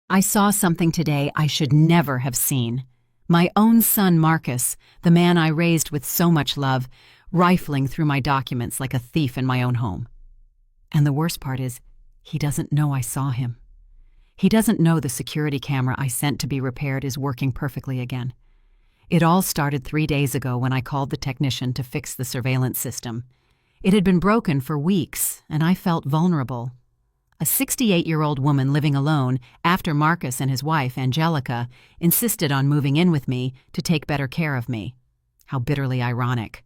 I saw something today I should never have seen. My own son Marcus, the man I raised with so much love, rifling through my documents like a thief in my own home. And the worst part is, he doesn't know I saw him. He doesn't know the security camera I sent to be repaired is working perfectly again. It all started 3 days ago when I called the technician to fix the surveillance system. It had been broken for weeks, and I felt vulnerable. A 68-year-old woman living alone after Marcus and his wife, Angelica, insisted on moving in with me to take better care of me. How bitterly ironic.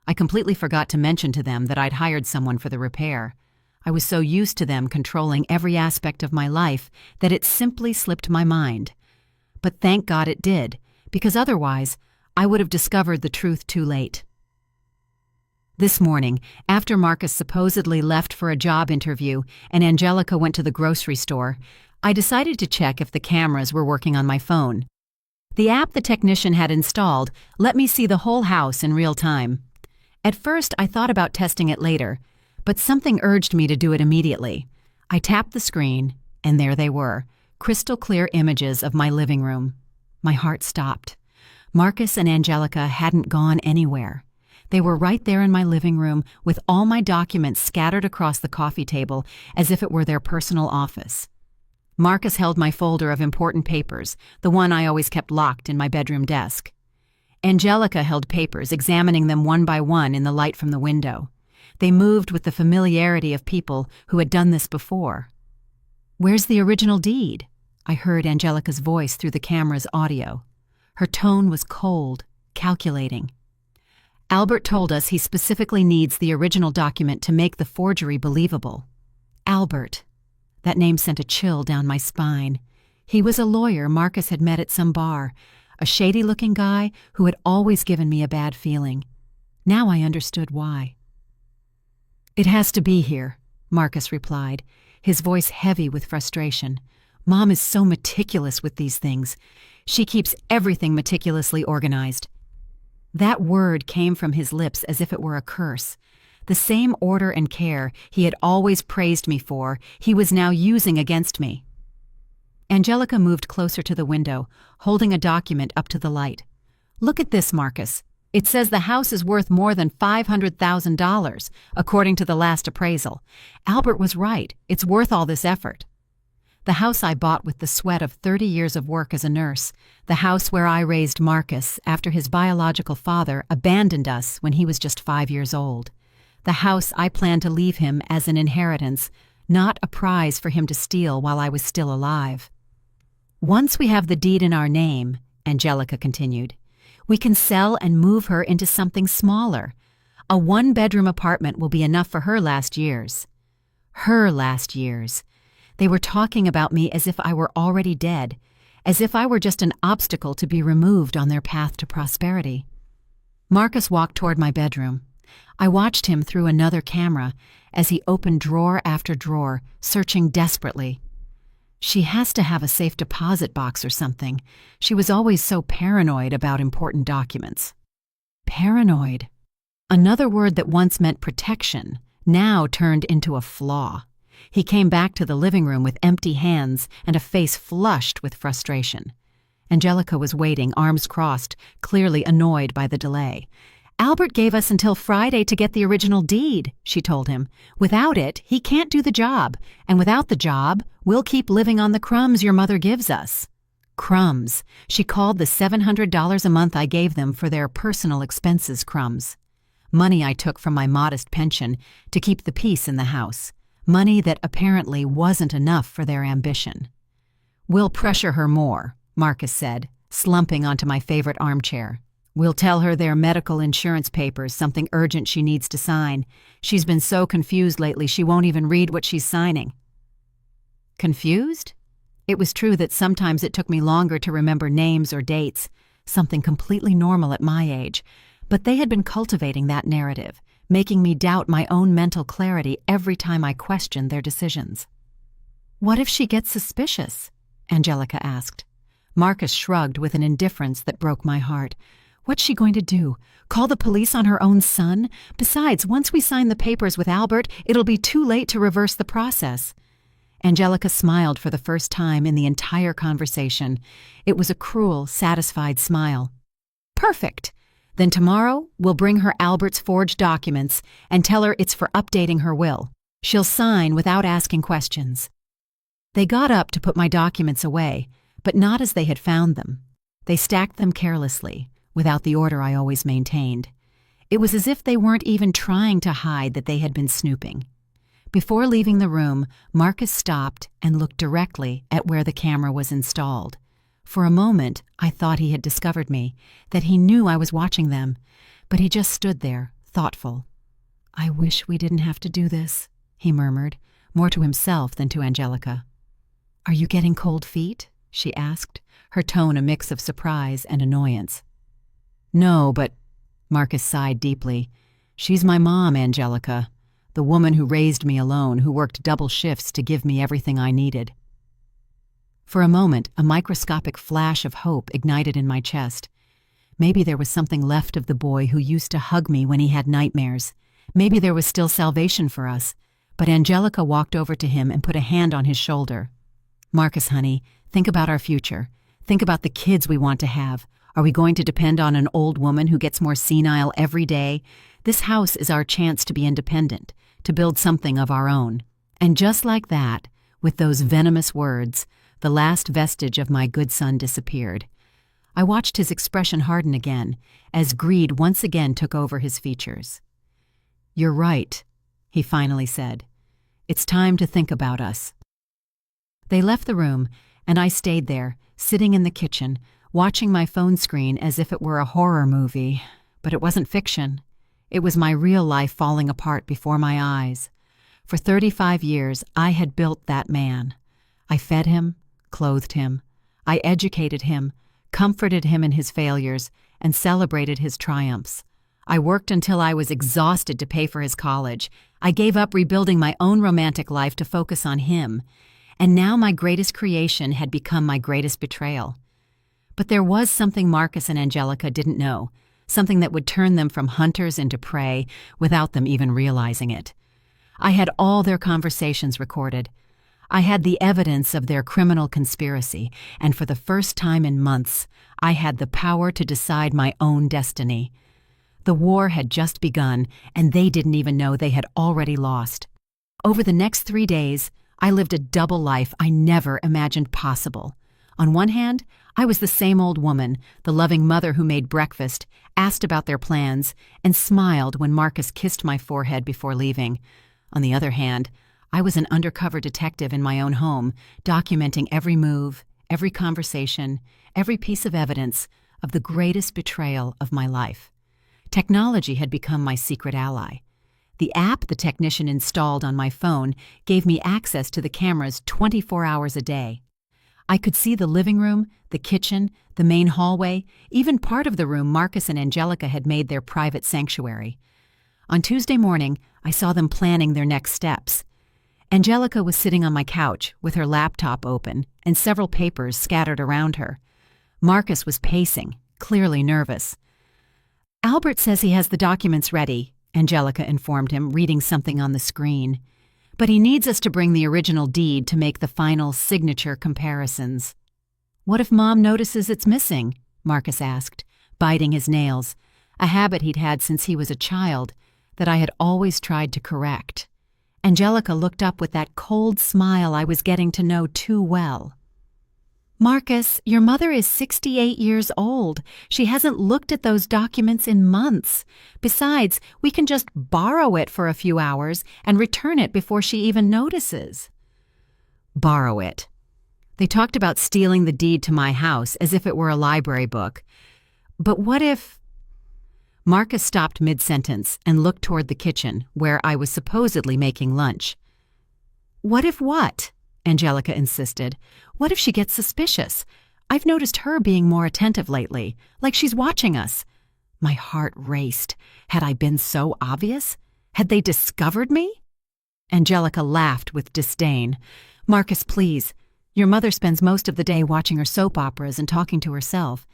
I completely forgot to mention to them that I'd hired someone for the repair. I was so used to them controlling every aspect of my life that it simply slipped my mind. But thank God it did, because otherwise I would have discovered the truth too late. This morning, after Marcus supposedly left for a job interview and Angelica went to the grocery store, I decided to check if the cameras were working on my phone. The app the technician had installed let me see the whole house in real time. At first, I thought about testing it later, but something urged me to do it immediately. I tapped the screen, and there they were, crystal clear images of my living room. My heart stopped. Marcus and Angelica hadn't gone anywhere. They were right there in my living room with all my documents scattered across the coffee table as if it were their personal office. Marcus held my folder of important papers, the one I always kept locked in my bedroom desk. Angelica held papers, examining them one by one in the light from the window. They moved with the familiarity of people who had done this before. "Where's the original deed?" I heard Angelica's voice through the camera's audio. Her tone was cold, calculating. "Albert told us he specifically needs the original document to make the forgery believable." Albert. That name sent a chill down my spine. He was a lawyer Marcus had met at some bar, a shady-looking guy who had always given me a bad feeling. Now I understood why. "It has to be here," Marcus replied, his voice heavy with frustration. "Mom is so meticulous with these things. She keeps everything meticulously organized." That word came from his lips as if it were a curse. The same order and care he had always praised me for, he was now using against me. Angelica moved closer to the window, holding a document up to the light. "Look at this, Marcus. It says the house is worth more than $500,000, according to the last appraisal. Albert was right. It's worth all this effort." The house I bought with the sweat of 30 years of work as a nurse, the house where I raised Marcus after his biological father abandoned us when he was just 5 years old. The house I planned to leave him as an inheritance, not a prize for him to steal while I was still alive. "Once we have the deed in our name," Angelica continued, "we can sell and move her into something smaller. A 1-bedroom apartment will be enough for her last years." Her last years. They were talking about me as if I were already dead, as if I were just an obstacle to be removed on their path to prosperity. Marcus walked toward my bedroom. I watched him through another camera as he opened drawer after drawer, searching desperately. "She has to have a safe deposit box or something. She was always so paranoid about important documents." Paranoid. Another word that once meant protection, now turned into a flaw. He came back to the living room with empty hands and a face flushed with frustration. Angelica was waiting, arms crossed, clearly annoyed by the delay. "Albert gave us until Friday to get the original deed," she told him. "Without it, he can't do the job. And without the job, we'll keep living on the crumbs your mother gives us." Crumbs. She called the $700 a month I gave them for their personal expenses crumbs. Money I took from my modest pension to keep the peace in the house. Money that apparently wasn't enough for their ambition. "We'll pressure her more," Marcus said, slumping onto my favorite armchair. "We'll tell her they're medical insurance papers, something urgent she needs to sign. She's been so confused lately she won't even read what she's signing." Confused? It was true that sometimes it took me longer to remember names or dates, something completely normal at my age, but they had been cultivating that narrative, making me doubt my own mental clarity every time I questioned their decisions. "What if she gets suspicious?" Angelica asked. Marcus shrugged with an indifference that broke my heart. "What's she going to do? Call the police on her own son? Besides, once we sign the papers with Albert, it'll be too late to reverse the process." Angelica smiled for the first time in the entire conversation. It was a cruel, satisfied smile. Perfect! Then tomorrow, we'll bring her Albert's forged documents and tell her it's for updating her will. She'll sign without asking questions. They got up to put my documents away, but not as they had found them. They stacked them carelessly, without the order I always maintained. It was as if they weren't even trying to hide that they had been snooping. Before leaving the room, Marcus stopped and looked directly at where the camera was installed. For a moment, I thought he had discovered me, that he knew I was watching them, but he just stood there, thoughtful. "I wish we didn't have to do this," he murmured, more to himself than to Angelica. "Are you getting cold feet?" she asked, her tone a mix of surprise and annoyance. "No, but—" Marcus sighed deeply. "She's my mom, Angelica, the woman who raised me alone, who worked double shifts to give me everything I needed." For a moment, a microscopic flash of hope ignited in my chest. Maybe there was something left of the boy who used to hug me when he had nightmares. Maybe there was still salvation for us. But Angelica walked over to him and put a hand on his shoulder. "Marcus, honey, think about our future. Think about the kids we want to have. Are we going to depend on an old woman who gets more senile every day? This house is our chance to be independent, to build something of our own." And just like that, with those venomous words, the last vestige of my good son disappeared. I watched his expression harden again, as greed once again took over his features. "You're right," he finally said. "It's time to think about us." They left the room, and I stayed there, sitting in the kitchen, watching my phone screen as if it were a horror movie. But it wasn't fiction. It was my real life falling apart before my eyes. For 35 years, I had built that man. I fed him, clothed him. I educated him, comforted him in his failures, and celebrated his triumphs. I worked until I was exhausted to pay for his college. I gave up rebuilding my own romantic life to focus on him. And now my greatest creation had become my greatest betrayal. But there was something Marcus and Angelica didn't know, something that would turn them from hunters into prey without them even realizing it. I had all their conversations recorded. I had the evidence of their criminal conspiracy, and for the first time in months, I had the power to decide my own destiny. The war had just begun, and they didn't even know they had already lost. Over the next 3 days, I lived a double life I never imagined possible. On one hand, I was the same old woman, the loving mother who made breakfast, asked about their plans, and smiled when Marcus kissed my forehead before leaving. On the other hand, I was an undercover detective in my own home, documenting every move, every conversation, every piece of evidence of the greatest betrayal of my life. Technology had become my secret ally. The app the technician installed on my phone gave me access to the cameras 24 hours a day. I could see the living room, the kitchen, the main hallway, even part of the room Marcus and Angelica had made their private sanctuary. On Tuesday morning, I saw them planning their next steps. Angelica was sitting on my couch with her laptop open and several papers scattered around her. Marcus was pacing, clearly nervous. "Albert says he has the documents ready," Angelica informed him, reading something on the screen. "But he needs us to bring the original deed to make the final signature comparisons." "What if Mom notices it's missing?" Marcus asked, biting his nails, a habit he'd had since he was a child that I had always tried to correct. Angelica looked up with that cold smile I was getting to know too well. "Marcus, your mother is 68 years old. She hasn't looked at those documents in months. Besides, we can just borrow it for a few hours and return it before she even notices." Borrow it. They talked about stealing the deed to my house as if it were a library book. But what if— Marcus stopped mid-sentence and looked toward the kitchen, where I was supposedly making lunch. "What if what?" Angelica insisted. "What if she gets suspicious? I've noticed her being more attentive lately, like she's watching us." My heart raced. Had I been so obvious? Had they discovered me? Angelica laughed with disdain. "Marcus, please. Your mother spends most of the day watching her soap operas and talking to herself.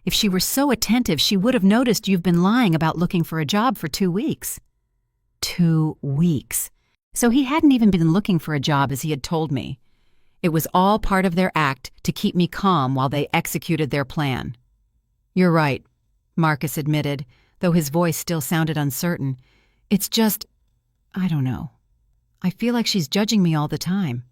If she were so attentive, she would have noticed you've been lying about looking for a job for 2 weeks." 2 weeks. So he hadn't even been looking for a job as he had told me. It was all part of their act to keep me calm while they executed their plan. "You're right," Marcus admitted, though his voice still sounded uncertain. "It's just, I don't know. I feel like she's judging me all the time."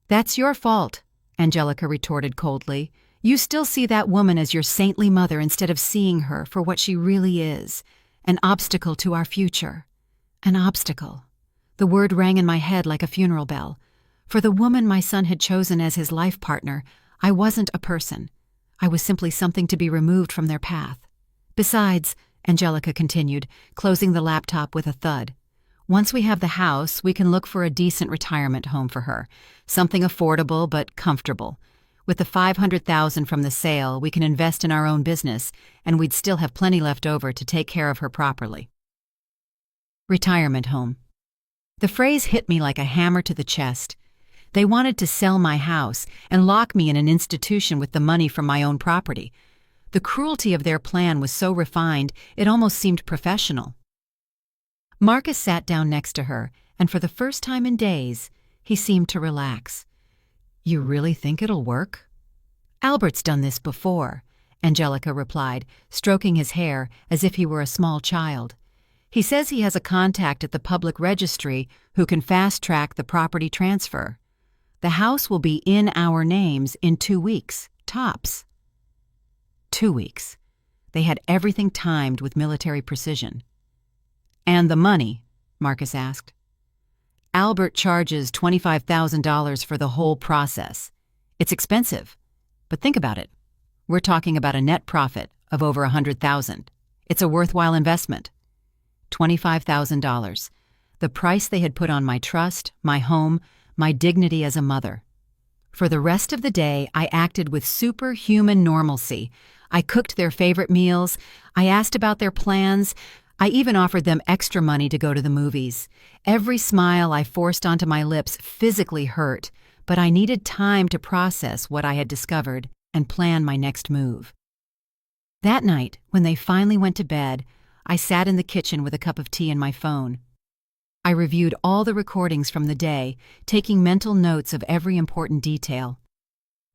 "That's your fault," Angelica retorted coldly. "You still see that woman as your saintly mother instead of seeing her for what she really is, an obstacle to our future." An obstacle. The word rang in my head like a funeral bell. For the woman my son had chosen as his life partner, I wasn't a person. I was simply something to be removed from their path. "Besides," Angelica continued, closing the laptop with a thud, "once we have the house, we can look for a decent retirement home for her, something affordable but comfortable. With the $500,000 from the sale, we can invest in our own business, and we'd still have plenty left over to take care of her properly." Retirement home. The phrase hit me like a hammer to the chest. They wanted to sell my house and lock me in an institution with the money from my own property. The cruelty of their plan was so refined, it almost seemed professional. Marcus sat down next to her, and for the first time in days, he seemed to relax. "You really think it'll work?" "Albert's done this before," Angelica replied, stroking his hair as if he were a small child. "He says he has a contact at the public registry who can fast-track the property transfer. The house will be in our names in 2 weeks, tops." 2 weeks. They had everything timed with military precision. "And the money?" Marcus asked. "Albert charges $25,000 for the whole process. It's expensive, but think about it. We're talking about a net profit of over $100,000. It's a worthwhile investment." $25,000. The price they had put on my trust, my home, my dignity as a mother. For the rest of the day, I acted with superhuman normalcy. I cooked their favorite meals. I asked about their plans. I even offered them extra money to go to the movies. Every smile I forced onto my lips physically hurt, but I needed time to process what I had discovered and plan my next move. That night, when they finally went to bed, I sat in the kitchen with a cup of tea and my phone. I reviewed all the recordings from the day, taking mental notes of every important detail.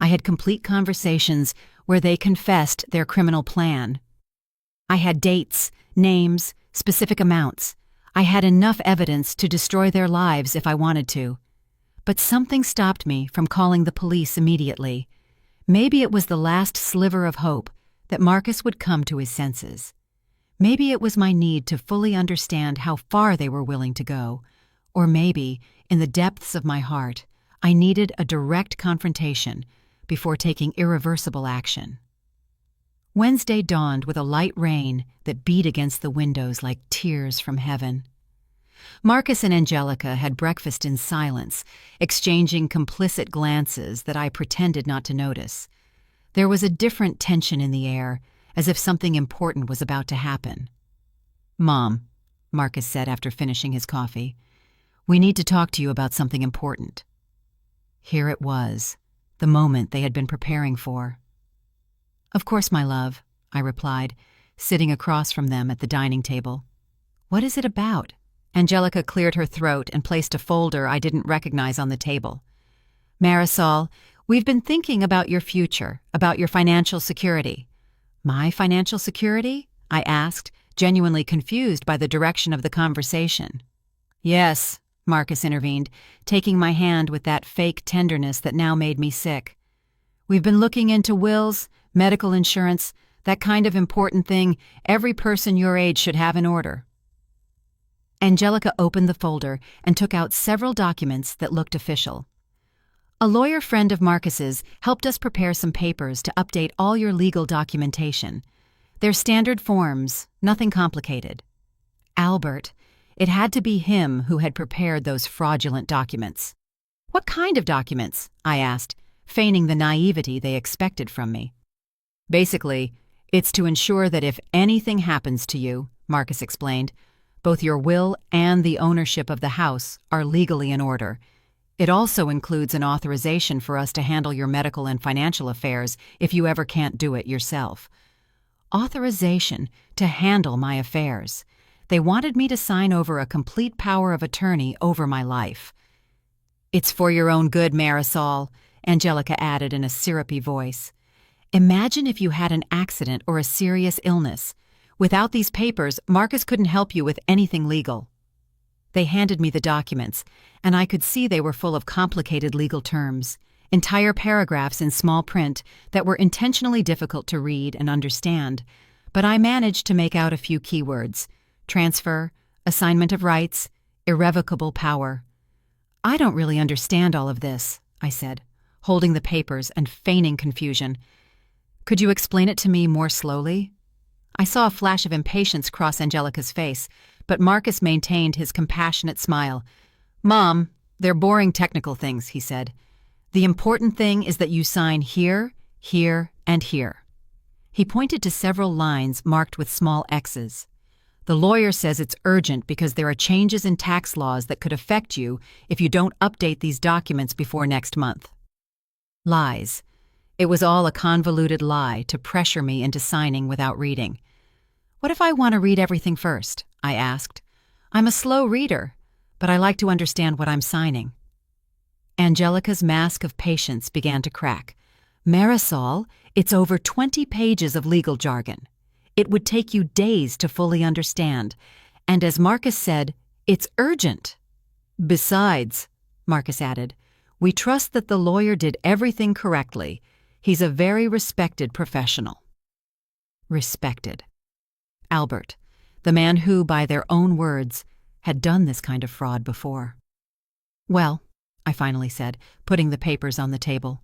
I had complete conversations where they confessed their criminal plan. I had dates, names, specific amounts. I had enough evidence to destroy their lives if I wanted to. But something stopped me from calling the police immediately. Maybe it was the last sliver of hope that Marcus would come to his senses. Maybe it was my need to fully understand how far they were willing to go. Or maybe, in the depths of my heart, I needed a direct confrontation before taking irreversible action. Wednesday dawned with a light rain that beat against the windows like tears from heaven. Marcus and Angelica had breakfast in silence, exchanging complicit glances that I pretended not to notice. There was a different tension in the air, as if something important was about to happen. "Mom," Marcus said after finishing his coffee, "we need to talk to you about something important." Here it was, the moment they had been preparing for. "Of course, my love," I replied, sitting across from them at the dining table. "What is it about?" Angelica cleared her throat and placed a folder I didn't recognize on the table. "Marisol, we've been thinking about your future, about your financial security." "My financial security?" I asked, genuinely confused by the direction of the conversation. "Yes," Marcus intervened, taking my hand with that fake tenderness that now made me sick. "We've been looking into wills, medical insurance, that kind of important thing every person your age should have in order." Angelica opened the folder and took out several documents that looked official. "A lawyer friend of Marcus's helped us prepare some papers to update all your legal documentation. They're standard forms, nothing complicated." Albert. It had to be him who had prepared those fraudulent documents. "What kind of documents?" I asked, feigning the naivety they expected from me. "Basically, it's to ensure that if anything happens to you," Marcus explained, "both your will and the ownership of the house are legally in order. It also includes an authorization for us to handle your medical and financial affairs if you ever can't do it yourself." Authorization to handle my affairs. They wanted me to sign over a complete power of attorney over my life. "It's for your own good, Marisol," Angelica added in a syrupy voice. "Imagine if you had an accident or a serious illness. Without these papers, Marcus couldn't help you with anything legal." They handed me the documents, and I could see they were full of complicated legal terms, entire paragraphs in small print that were intentionally difficult to read and understand, but I managed to make out a few keywords: transfer, assignment of rights, irrevocable power. "I don't really understand all of this," I said, holding the papers and feigning confusion. "Could you explain it to me more slowly?" I saw a flash of impatience cross Angelica's face, but Marcus maintained his compassionate smile. "Mom, they're boring technical things," he said. "The important thing is that you sign here, here, and here." He pointed to several lines marked with small X's. "The lawyer says it's urgent because there are changes in tax laws that could affect you if you don't update these documents before next month." Lies. It was all a convoluted lie to pressure me into signing without reading. "What if I want to read everything first?" I asked. "I'm a slow reader, but I like to understand what I'm signing." Angelica's mask of patience began to crack. "Marisol, it's over 20 pages of legal jargon. It would take you days to fully understand. And as Marcus said, it's urgent." "Besides," Marcus added, "we trust that the lawyer did everything correctly. He's a very respected professional." Respected. Albert, the man who, by their own words, had done this kind of fraud before. "Well," I finally said, putting the papers on the table,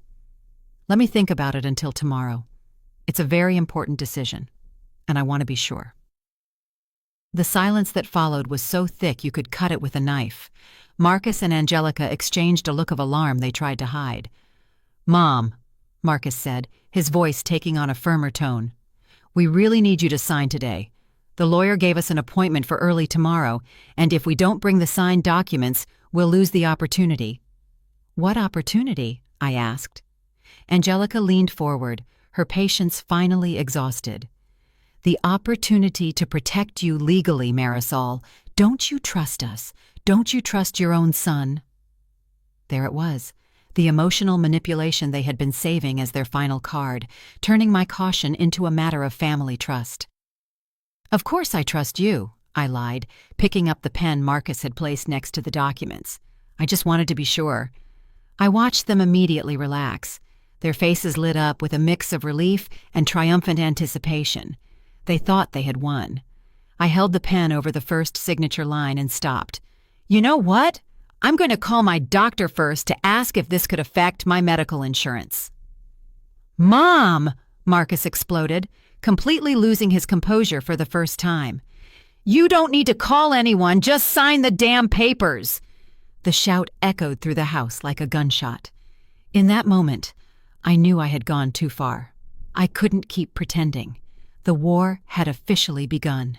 "let me think about it until tomorrow. It's a very important decision, and I want to be sure." The silence that followed was so thick you could cut it with a knife. Marcus and Angelica exchanged a look of alarm they tried to hide. "Mom," Marcus said, his voice taking on a firmer tone, "we really need you to sign today. The lawyer gave us an appointment for early tomorrow, and if we don't bring the signed documents, we'll lose the opportunity." "What opportunity?" I asked. Angelica leaned forward, her patience finally exhausted. "The opportunity to protect you legally, Marisol. Don't you trust us? Don't you trust your own son?" There it was, the emotional manipulation they had been saving as their final card, turning my caution into a matter of family trust. "Of course I trust you," I lied, picking up the pen Marcus had placed next to the documents. "I just wanted to be sure." I watched them immediately relax. Their faces lit up with a mix of relief and triumphant anticipation. They thought they had won. I held the pen over the first signature line and stopped. "You know what? I'm going to call my doctor first to ask if this could affect my medical insurance." "Mom!" Marcus exploded, completely losing his composure for the first time. "You don't need to call anyone, just sign the damn papers!" The shout echoed through the house like a gunshot. In that moment, I knew I had gone too far. I couldn't keep pretending. The war had officially begun.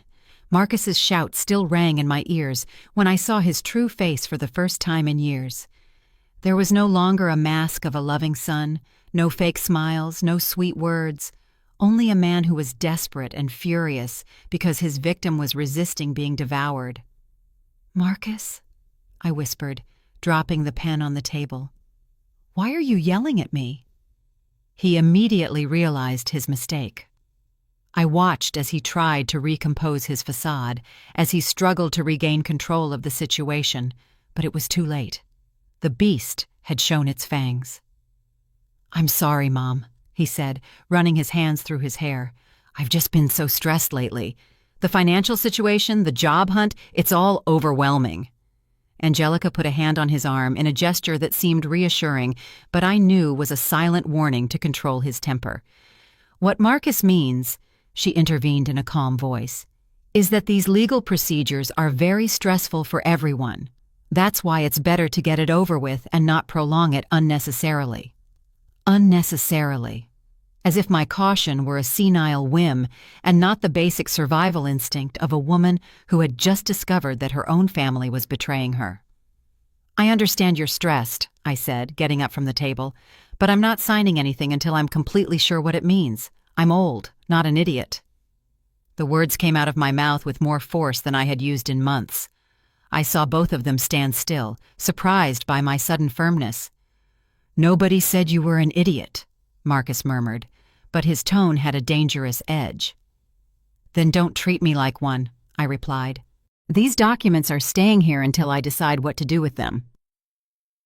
Marcus's shout still rang in my ears when I saw his true face for the first time in years. There was no longer a mask of a loving son, no fake smiles, no sweet words, only a man who was desperate and furious because his victim was resisting being devoured. "Marcus?" I whispered, dropping the pen on the table. "Why are you yelling at me?" He immediately realized his mistake. I watched as he tried to recompose his facade, as he struggled to regain control of the situation, but it was too late. The beast had shown its fangs. "I'm sorry, Mom," he said, running his hands through his hair. "I've just been so stressed lately. The financial situation, the job hunt, it's all overwhelming." Angelica put a hand on his arm in a gesture that seemed reassuring, but I knew was a silent warning to control his temper. "What Marcus means," she intervened in a calm voice, "is that these legal procedures are very stressful for everyone. That's why it's better to get it over with and not prolong it unnecessarily." Unnecessarily. As if my caution were a senile whim and not the basic survival instinct of a woman who had just discovered that her own family was betraying her. "I understand you're stressed," I said, getting up from the table, "but I'm not signing anything until I'm completely sure what it means. I'm old, not an idiot." The words came out of my mouth with more force than I had used in months. I saw both of them stand still, surprised by my sudden firmness. "Nobody said you were an idiot," Marcus murmured, but his tone had a dangerous edge. "Then don't treat me like one," I replied. "These documents are staying here until I decide what to do with them."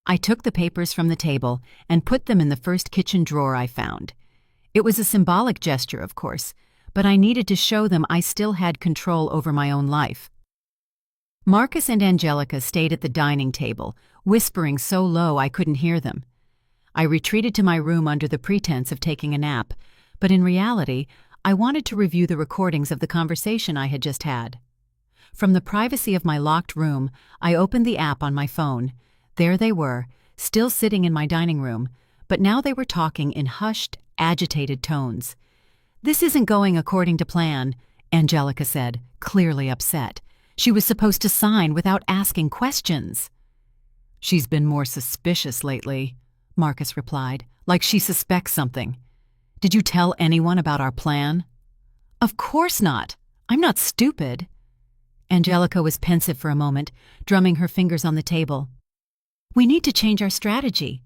I took the papers from the table and put them in the first kitchen drawer I found. It was a symbolic gesture, of course, but I needed to show them I still had control over my own life. Marcus and Angelica stayed at the dining table, whispering so low I couldn't hear them. I retreated to my room under the pretense of taking a nap, but in reality, I wanted to review the recordings of the conversation I had just had. From the privacy of my locked room, I opened the app on my phone. There they were, still sitting in my dining room, but now they were talking in hushed, agitated tones. "This isn't going according to plan," Angelica said, clearly upset. She was supposed to sign without asking questions. "She's been more suspicious lately," Marcus replied, "like she suspects something. Did you tell anyone about our plan?" "Of course not. I'm not stupid." Angelica was pensive for a moment, drumming her fingers on the table. "We need to change our strategy.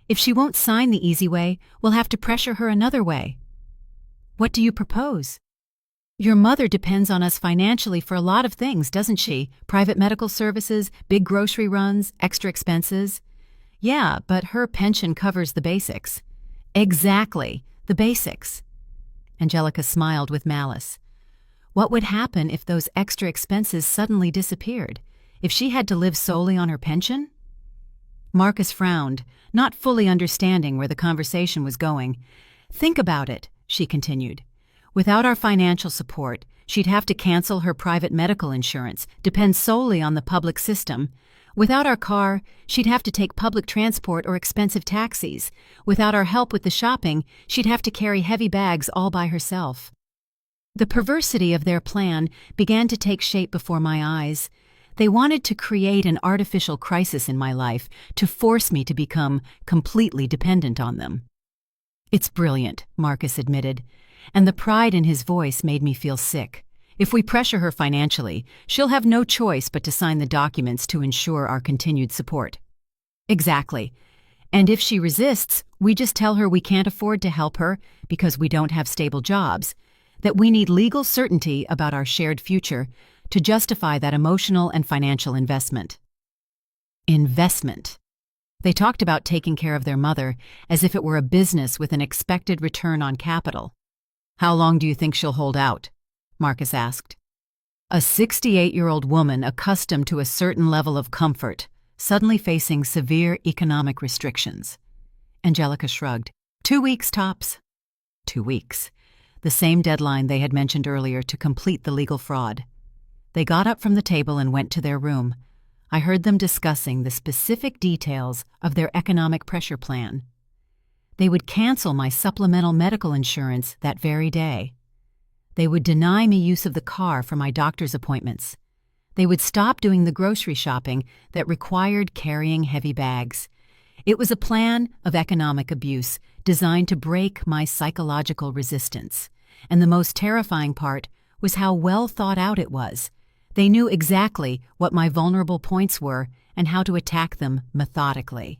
If she won't sign the easy way, we'll have to pressure her another way." "What do you propose?" "Your mother depends on us financially for a lot of things, doesn't she? Private medical services, big grocery runs, extra expenses." "Yeah, but her pension covers the basics." "Exactly, the basics." Angelica smiled with malice. What would happen if those extra expenses suddenly disappeared? If she had to live solely on her pension? Marcus frowned, not fully understanding where the conversation was going. "Think about it," she continued. "Without our financial support, she'd have to cancel her private medical insurance, depend solely on the public system. Without our car, she'd have to take public transport or expensive taxis. Without our help with the shopping, she'd have to carry heavy bags all by herself." The perversity of their plan began to take shape before my eyes. They wanted to create an artificial crisis in my life to force me to become completely dependent on them. "It's brilliant," Marcus admitted, and the pride in his voice made me feel sick. "If we pressure her financially, she'll have no choice but to sign the documents to ensure our continued support." "Exactly. And if she resists, we just tell her we can't afford to help her because we don't have stable jobs, that we need legal certainty about our shared future to justify that emotional and financial investment." Investment. They talked about taking care of their mother as if it were a business with an expected return on capital. "How long do you think she'll hold out?" Marcus asked. A 68-year-old woman accustomed to a certain level of comfort, suddenly facing severe economic restrictions. Angelica shrugged. 2 weeks tops. 2 weeks. The same deadline they had mentioned earlier to complete the legal fraud. They got up from the table and went to their room. I heard them discussing the specific details of their economic pressure plan. They would cancel my supplemental medical insurance that very day. They would deny me use of the car for my doctor's appointments. They would stop doing the grocery shopping that required carrying heavy bags. It was a plan of economic abuse designed to break my psychological resistance. And the most terrifying part was how well thought out it was. They knew exactly what my vulnerable points were and how to attack them methodically.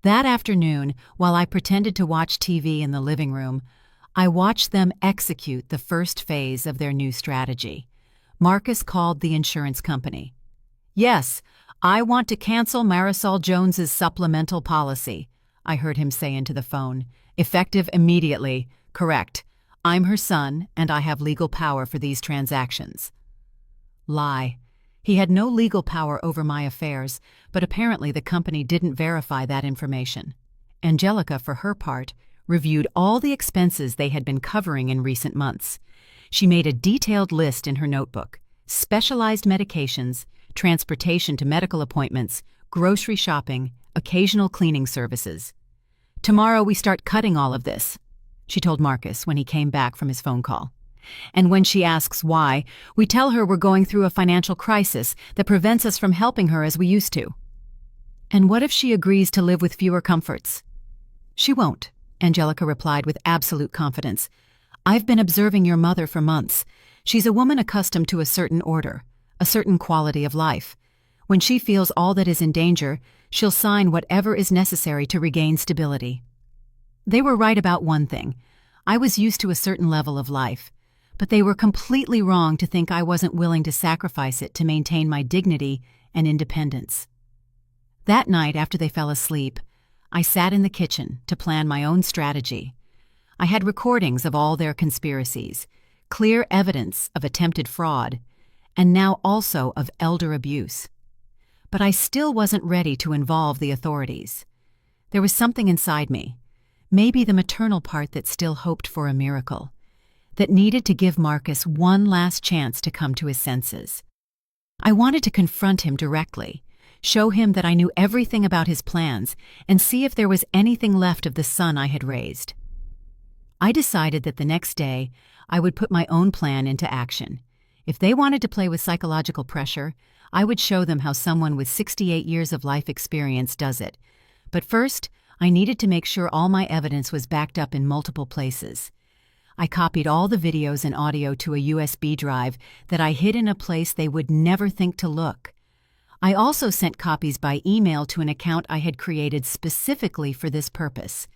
That afternoon, while I pretended to watch TV in the living room, I watched them execute the first phase of their new strategy. Marcus called the insurance company. "Yes, I want to cancel Marisol Jones's supplemental policy," I heard him say into the phone. "Effective immediately. Correct. I'm her son, and I have legal power for these transactions." Lie. He had no legal power over my affairs, but apparently the company didn't verify that information. Angelica, for her part, reviewed all the expenses they had been covering in recent months. She made a detailed list in her notebook: specialized medications, transportation to medical appointments, grocery shopping, occasional cleaning services. "Tomorrow we start cutting all of this," she told Marcus when he came back from his phone call. "And when she asks why, we tell her we're going through a financial crisis that prevents us from helping her as we used to." "And what if she agrees to live with fewer comforts?" "She won't," Angelica replied with absolute confidence. "I've been observing your mother for months. She's a woman accustomed to a certain order, a certain quality of life. When she feels all that is in danger, she'll sign whatever is necessary to regain stability. They were right about one thing. I was used to a certain level of life, but they were completely wrong to think I wasn't willing to sacrifice it to maintain my dignity and independence. That night, after they fell asleep, I sat in the kitchen to plan my own strategy. I had recordings of all their conspiracies, clear evidence of attempted fraud, and now also of elder abuse. But I still wasn't ready to involve the authorities. There was something inside me, maybe the maternal part that still hoped for a miracle, that needed to give Marcus one last chance to come to his senses. I wanted to confront him directly, show him that I knew everything about his plans, and see if there was anything left of the son I had raised. I decided that the next day I would put my own plan into action. If they wanted to play with psychological pressure, I would show them how someone with 68 years of life experience does it. But first, I needed to make sure all my evidence was backed up in multiple places. I copied all the videos and audio to a USB drive that I hid in a place they would never think to look. I also sent copies by email to an account I had created specifically for this purpose.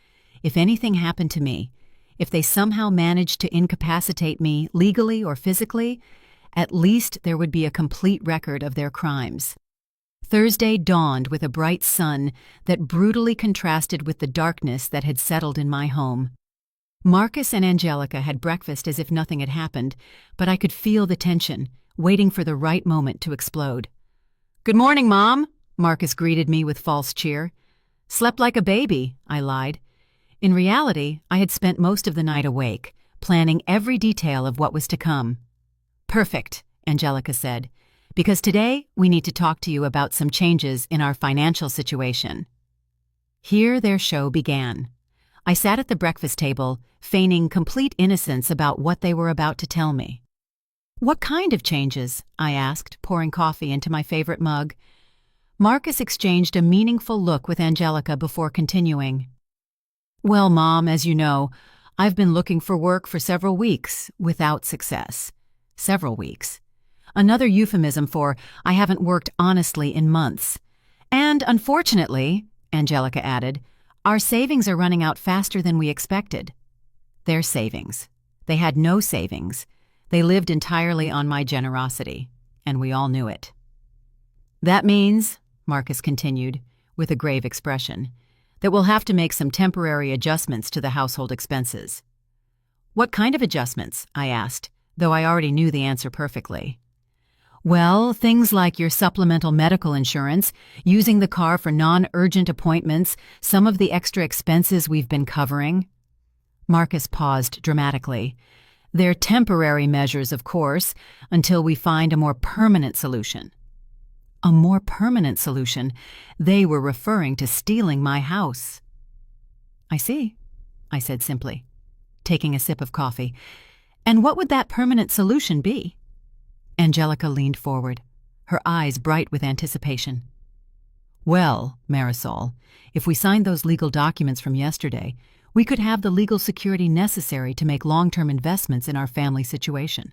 If anything happened to me, if they somehow managed to incapacitate me legally or physically, at least there would be a complete record of their crimes. Thursday dawned with a bright sun that brutally contrasted with the darkness that had settled in my home. Marcus and Angelica had breakfast as if nothing had happened, but I could feel the tension, waiting for the right moment to explode. "Good morning, Mom," Marcus greeted me with false cheer. "Slept like a baby," I lied. In reality, I had spent most of the night awake, planning every detail of what was to come. "Perfect," Angelica said, "because today we need to talk to you about some changes in our financial situation." Here their show began. I sat at the breakfast table, feigning complete innocence about what they were about to tell me. "What kind of changes?" I asked, pouring coffee into my favorite mug. Marcus exchanged a meaningful look with Angelica before continuing. "Well, Mom, as you know, I've been looking for work for several weeks, without success. Several weeks. Another euphemism for I haven't worked honestly in months. And unfortunately," Angelica added, "our savings are running out faster than we expected." Their savings. They had no savings. They lived entirely on my generosity, and we all knew it. "That means," Marcus continued, with a grave expression, "that we'll have to make some temporary adjustments to the household expenses." "What kind of adjustments?" I asked, though I already knew the answer perfectly. "Well, things like your supplemental medical insurance, using the car for non-urgent appointments, some of the extra expenses we've been covering." Marcus paused dramatically. "They're temporary measures, of course, until we find a more permanent solution." A more permanent solution? They were referring to stealing my house. "I see," I said simply, taking a sip of coffee. "And what would that permanent solution be?" Angelica leaned forward, her eyes bright with anticipation. "Well, Marisol, if we signed those legal documents from yesterday, we could have the legal security necessary to make long-term investments in our family situation."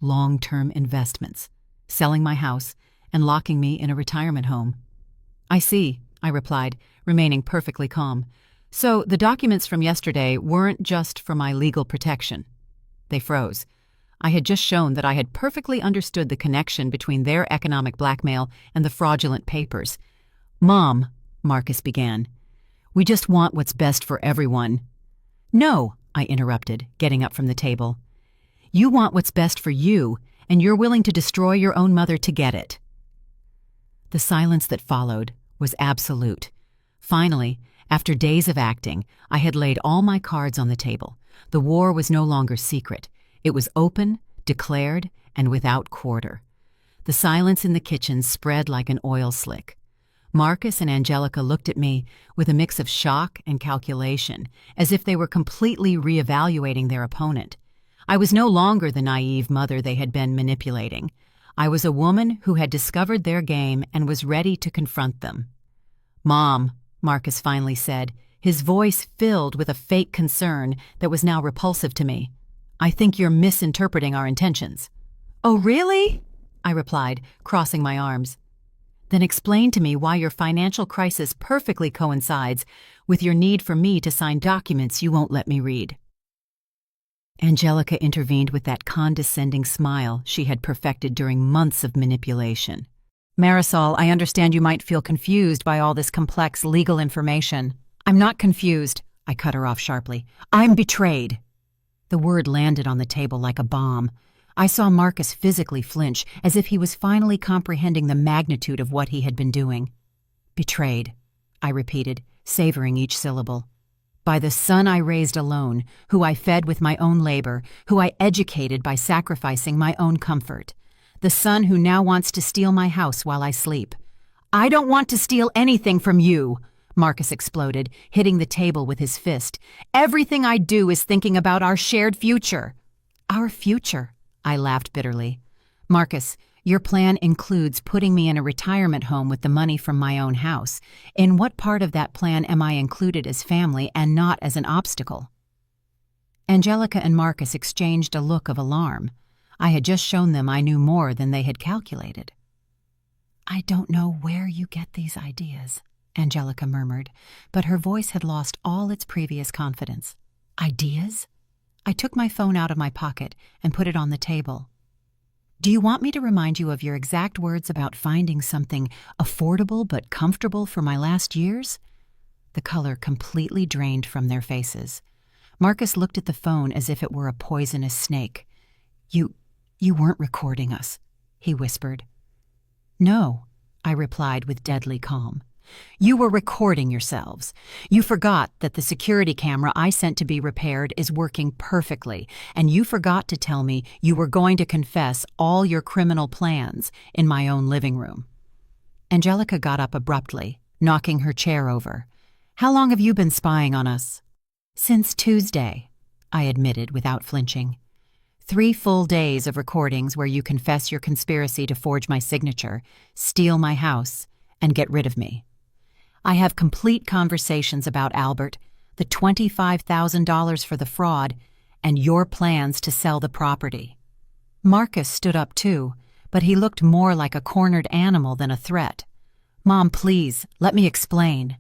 Long-term investments. Selling my house and locking me in a retirement home. "I see," I replied, remaining perfectly calm. "So the documents from yesterday weren't just for my legal protection." They froze. I had just shown that I had perfectly understood the connection between their economic blackmail and the fraudulent papers. "Mom," Marcus began, "we just want what's best for everyone." "No," I interrupted, getting up from the table. "You want what's best for you, and you're willing to destroy your own mother to get it." The silence that followed was absolute. Finally, after days of acting, I had laid all my cards on the table. The war was no longer secret. It was open, declared, and without quarter. The silence in the kitchen spread like an oil slick. Marcus and Angelica looked at me with a mix of shock and calculation, as if they were completely reevaluating their opponent. I was no longer the naive mother they had been manipulating. I was a woman who had discovered their game and was ready to confront them. "Mom," Marcus finally said, his voice filled with a fake concern that was now repulsive to me, I think you're misinterpreting our intentions." "Oh, really?" I replied, crossing my arms. "Then explain to me why your financial crisis perfectly coincides with your need for me to sign documents you won't let me read." Angelica intervened with that condescending smile she had perfected during months of manipulation. "Marisol, I understand you might feel confused by all this complex legal information." "I'm not confused," I cut her off sharply. "I'm betrayed." The word landed on the table like a bomb. I saw Marcus physically flinch, as if he was finally comprehending the magnitude of what he had been doing. "Betrayed," I repeated, savoring each syllable. "By the son I raised alone, who I fed with my own labor, who I educated by sacrificing my own comfort. The son who now wants to steal my house while I sleep." "I don't want to steal anything from you," Marcus exploded, hitting the table with his fist. "Everything I do is thinking about our shared future." "Our future?" I laughed bitterly. "Marcus, your plan includes putting me in a retirement home with the money from my own house. In what part of that plan am I included as family and not as an obstacle?" Angelica and Marcus exchanged a look of alarm. I had just shown them I knew more than they had calculated. "I don't know where you get these ideas," Angelica murmured, but her voice had lost all its previous confidence. "Ideas?" I took my phone out of my pocket and put it on the table. "Do you want me to remind you of your exact words about finding something affordable but comfortable for my last years?" The color completely drained from their faces. Marcus looked at the phone as if it were a poisonous snake. You weren't recording us," he whispered. "No," I replied with deadly calm. "You were recording yourselves. You forgot that the security camera I sent to be repaired is working perfectly, and you forgot to tell me you were going to confess all your criminal plans in my own living room." Angelica got up abruptly, knocking her chair over. "How long have you been spying on us?" "Since Tuesday," I admitted without flinching. 3 full days of recordings where you confess your conspiracy to forge my signature, steal my house, and get rid of me. I have complete conversations about Albert, the $25,000 for the fraud, and your plans to sell the property." Marcus stood up too, but he looked more like a cornered animal than a threat. "Mom, please, let me explain."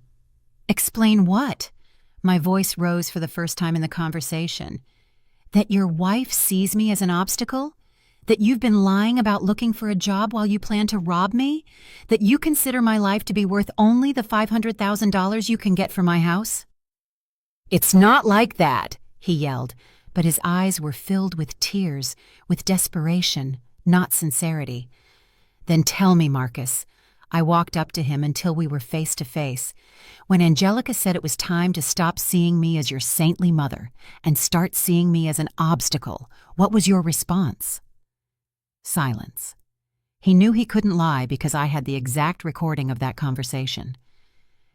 "Explain what?" My voice rose for the first time in the conversation. "That your wife sees me as an obstacle? That you've been lying about looking for a job while you plan to rob me? That you consider my life to be worth only the $500,000 you can get for my house?" "It's not like that," he yelled, but his eyes were filled with tears, with desperation, not sincerity. "Then tell me, Marcus." I walked up to him until we were face to face. "When Angelica said it was time to stop seeing me as your saintly mother and start seeing me as an obstacle, what was your response?" Silence. He knew he couldn't lie because I had the exact recording of that conversation.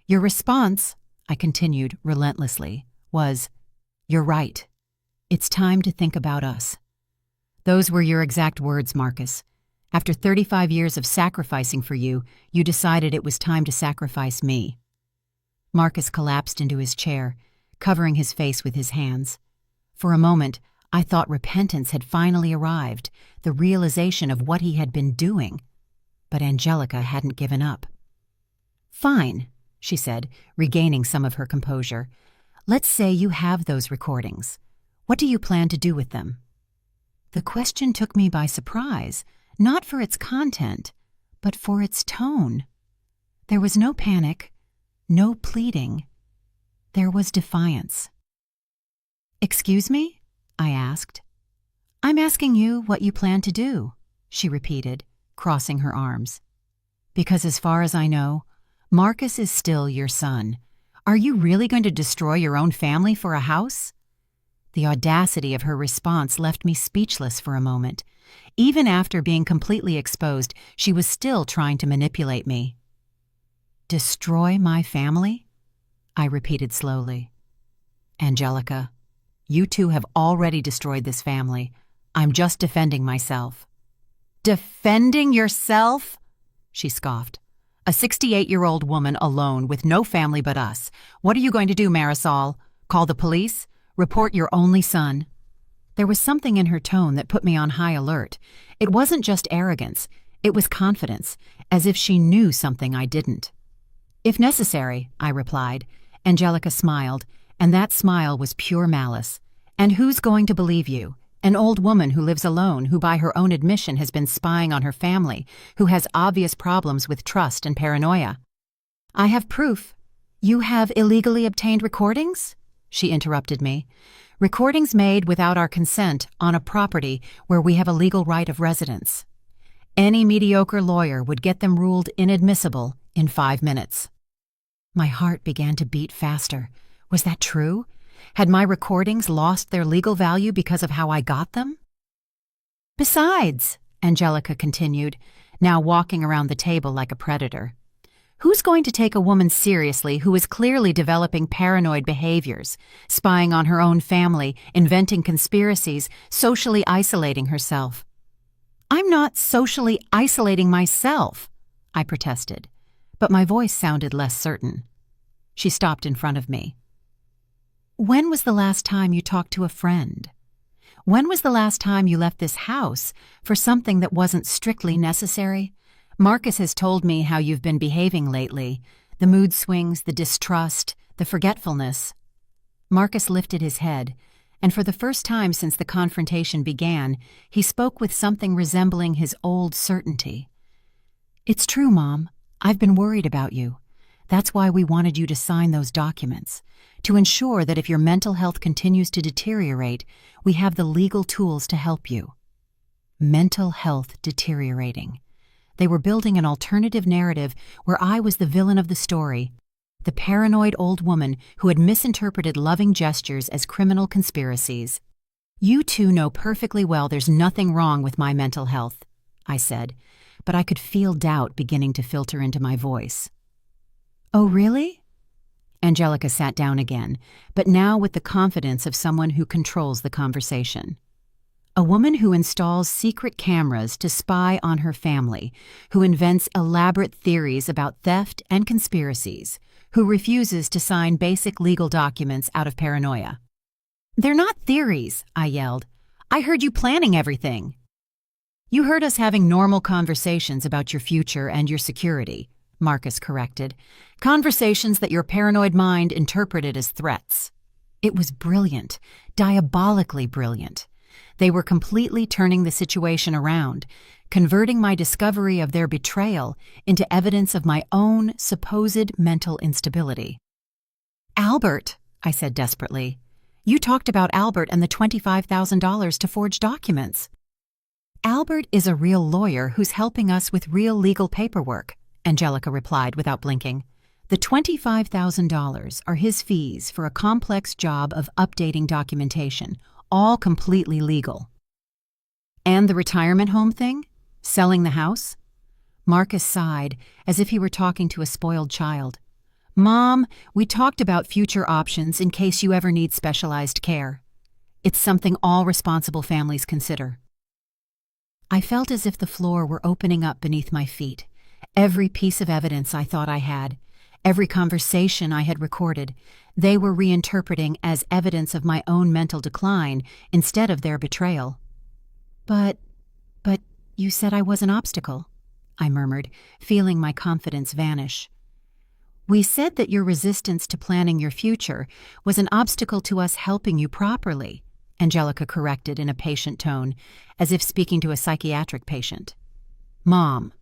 "Your response," I continued relentlessly, was, "You're right. It's time to think about us." Those were your exact words, Marcus. After 35 years of sacrificing for you, you decided it was time to sacrifice me. Marcus collapsed into his chair, covering his face with his hands. For a moment, I thought repentance had finally arrived, the realization of what he had been doing. But Angelica hadn't given up. "Fine," she said, regaining some of her composure. "Let's say you have those recordings. What do you plan to do with them?" The question took me by surprise. Not for its content, but for its tone. There was no panic, no pleading. There was defiance. "Excuse me?" I asked. "I'm asking you what you plan to do," she repeated, crossing her arms. "Because as far as I know, Marcus is still your son. Are you really going to destroy your own family for a house?" The audacity of her response left me speechless for a moment. Even after being completely exposed, she was still trying to manipulate me. "Destroy my family?" I repeated slowly. "Angelica, you two have already destroyed this family. I'm just defending myself." "Defending yourself?" she scoffed. "A 68-year-old woman alone with no family but us. What are you going to do, Marisol? Call the police? Report your only son?" There was something in her tone that put me on high alert. It wasn't just arrogance, it was confidence, as if she knew something I didn't. "If necessary," I replied. Angelica smiled, and that smile was pure malice. "And who's going to believe you? An old woman who lives alone, who by her own admission has been spying on her family, who has obvious problems with trust and paranoia." "I have proof." "You have illegally obtained recordings?" She interrupted me. "Recordings made without our consent on a property where we have a legal right of residence. Any mediocre lawyer would get them ruled inadmissible in 5 minutes." My heart began to beat faster. Was that true? Had my recordings lost their legal value because of how I got them? "Besides," Angelica continued, now walking around the table like a predator, "who's going to take a woman seriously who is clearly developing paranoid behaviors, spying on her own family, inventing conspiracies, socially isolating herself?" "I'm not socially isolating myself," I protested, but my voice sounded less certain. She stopped in front of me. "When was the last time you talked to a friend? When was the last time you left this house for something that wasn't strictly necessary? Marcus has told me how you've been behaving lately, the mood swings, the distrust, the forgetfulness." Marcus lifted his head, and for the first time since the confrontation began, he spoke with something resembling his old certainty. "It's true, Mom. I've been worried about you. That's why we wanted you to sign those documents, to ensure that if your mental health continues to deteriorate, we have the legal tools to help you." Mental health deteriorating. They were building an alternative narrative where I was the villain of the story, the paranoid old woman who had misinterpreted loving gestures as criminal conspiracies. "You two know perfectly well there's nothing wrong with my mental health," I said, but I could feel doubt beginning to filter into my voice. "Oh, really?" Angelica sat down again, but now with the confidence of someone who controls the conversation. "A woman who installs secret cameras to spy on her family, who invents elaborate theories about theft and conspiracies, who refuses to sign basic legal documents out of paranoia." "They're not theories," I yelled. "I heard you planning everything." "You heard us having normal conversations about your future and your security," Marcus corrected. "Conversations that your paranoid mind interpreted as threats." It was brilliant, diabolically brilliant. They were completely turning the situation around, converting my discovery of their betrayal into evidence of my own supposed mental instability. "Albert," I said desperately. "You talked about Albert and the $25,000 to forge documents." "Albert is a real lawyer who's helping us with real legal paperwork," Angelica replied without blinking. "The $25,000 are his fees for a complex job of updating documentation, all completely legal." "And the retirement home thing? Selling the house?" Marcus sighed, as if he were talking to a spoiled child. "Mom, we talked about future options in case you ever need specialized care. It's something all responsible families consider." I felt as if the floor were opening up beneath my feet. Every piece of evidence I thought I had, every conversation I had recorded, they were reinterpreting as evidence of my own mental decline instead of their betrayal. But you said I was an obstacle," I murmured, feeling my confidence vanish. "We said that your resistance to planning your future was an obstacle to us helping you properly," Angelica corrected in a patient tone, as if speaking to a psychiatric patient. "Mom,"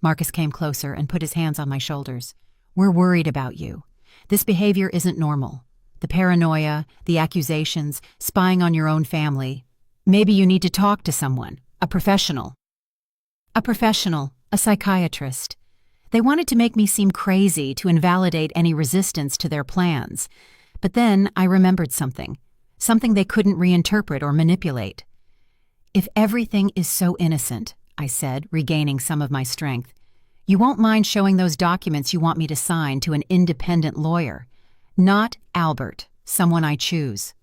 Marcus came closer and put his hands on my shoulders, "we're worried about you. This behavior isn't normal. The paranoia, the accusations, spying on your own family. Maybe you need to talk to someone, a professional." A psychiatrist. They wanted to make me seem crazy to invalidate any resistance to their plans. But then I remembered something they couldn't reinterpret or manipulate. "If everything is so innocent," I said, regaining some of my strength, "you won't mind showing those documents you want me to sign to an independent lawyer. Not Albert, someone I choose."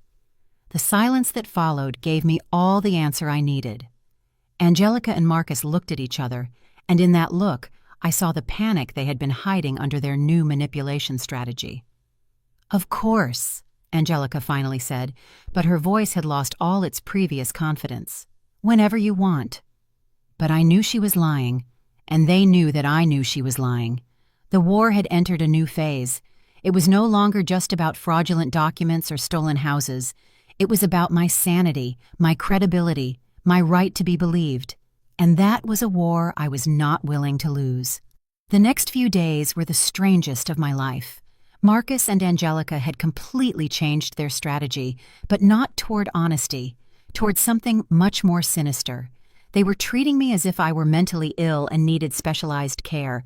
The silence that followed gave me all the answer I needed. Angelica and Marcus looked at each other, and in that look, I saw the panic they had been hiding under their new manipulation strategy. "Of course," Angelica finally said, but her voice had lost all its previous confidence. "Whenever you want." But I knew she was lying, and they knew that I knew she was lying. The war had entered a new phase. It was no longer just about fraudulent documents or stolen houses. It was about my sanity, my credibility, my right to be believed. And that was a war I was not willing to lose. The next few days were the strangest of my life. Marcus and Angelica had completely changed their strategy, but not toward honesty, toward something much more sinister. They were treating me as if I were mentally ill and needed specialized care.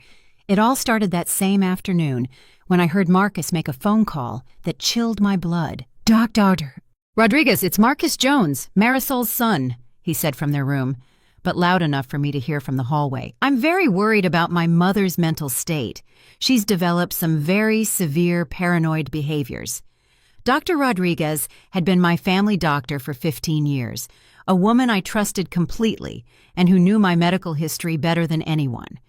It all started that same afternoon when I heard Marcus make a phone call that chilled my blood. "Dr. Rodriguez, it's Marcus Jones, Marisol's son," he said from their room, but loud enough for me to hear from the hallway. "I'm very worried about my mother's mental state. She's developed some very severe paranoid behaviors." Dr. Rodriguez had been my family doctor for 15 years, a woman I trusted completely and who knew my medical history better than anyone.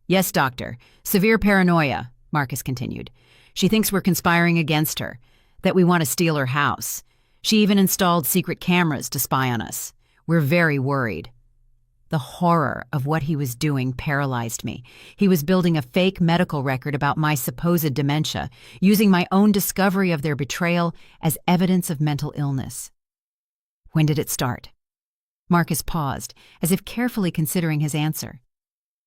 "Yes, doctor, severe paranoia," Marcus continued. "She thinks we're conspiring against her, that we want to steal her house. She even installed secret cameras to spy on us. We're very worried." The horror of what he was doing paralyzed me. He was building a fake medical record about my supposed dementia, using my own discovery of their betrayal as evidence of mental illness. "When did it start?" Marcus paused, as if carefully considering his answer.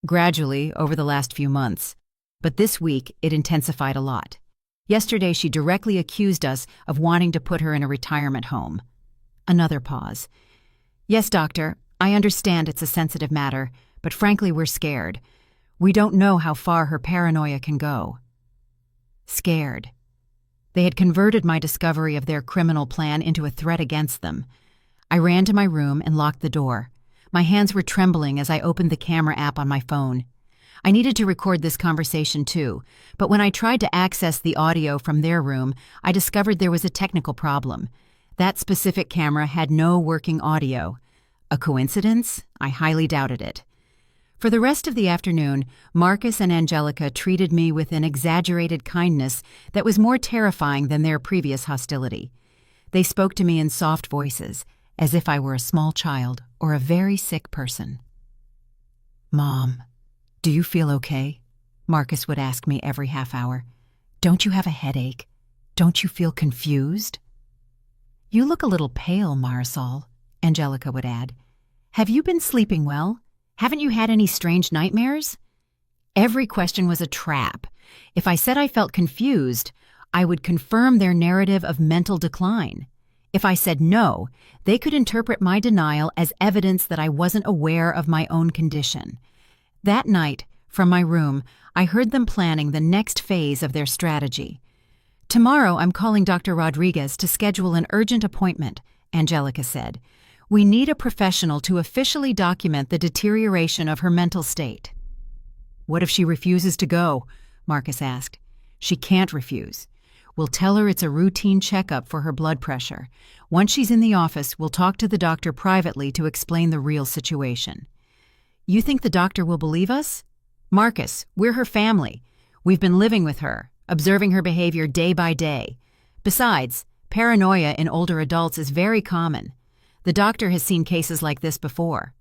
"Gradually, over the last few months. But this week, it intensified a lot. Yesterday, she directly accused us of wanting to put her in a retirement home." Another pause. "Yes, doctor, I understand it's a sensitive matter, but frankly, we're scared. We don't know how far her paranoia can go." Scared. They had converted my discovery of their criminal plan into a threat against them. I ran to my room and locked the door. My hands were trembling as I opened the camera app on my phone. I needed to record this conversation too, but when I tried to access the audio from their room, I discovered there was a technical problem. That specific camera had no working audio. A coincidence? I highly doubted it. For the rest of the afternoon, Marcus and Angelica treated me with an exaggerated kindness that was more terrifying than their previous hostility. They spoke to me in soft voices, as if I were a small child or a very sick person. "Mom, do you feel okay?" Marcus would ask me every half hour. "Don't you have a headache? Don't you feel confused?" "You look a little pale, Marisol," Angelica would add. "Have you been sleeping well? Haven't you had any strange nightmares?" Every question was a trap. If I said I felt confused, I would confirm their narrative of mental decline. If I said no, they could interpret my denial as evidence that I wasn't aware of my own condition. That night, from my room, I heard them planning the next phase of their strategy. "Tomorrow I'm calling Dr. Rodriguez to schedule an urgent appointment," Angelica said. "We need a professional to officially document the deterioration of her mental state." "What if she refuses to go?" Marcus asked. "She can't refuse. We'll tell her it's a routine checkup for her blood pressure. Once she's in the office, we'll talk to the doctor privately to explain the real situation." "You think the doctor will believe us?" "Marcus, we're her family. We've been living with her, observing her behavior day by day. Besides, paranoia in older adults is very common. The doctor has seen cases like this before."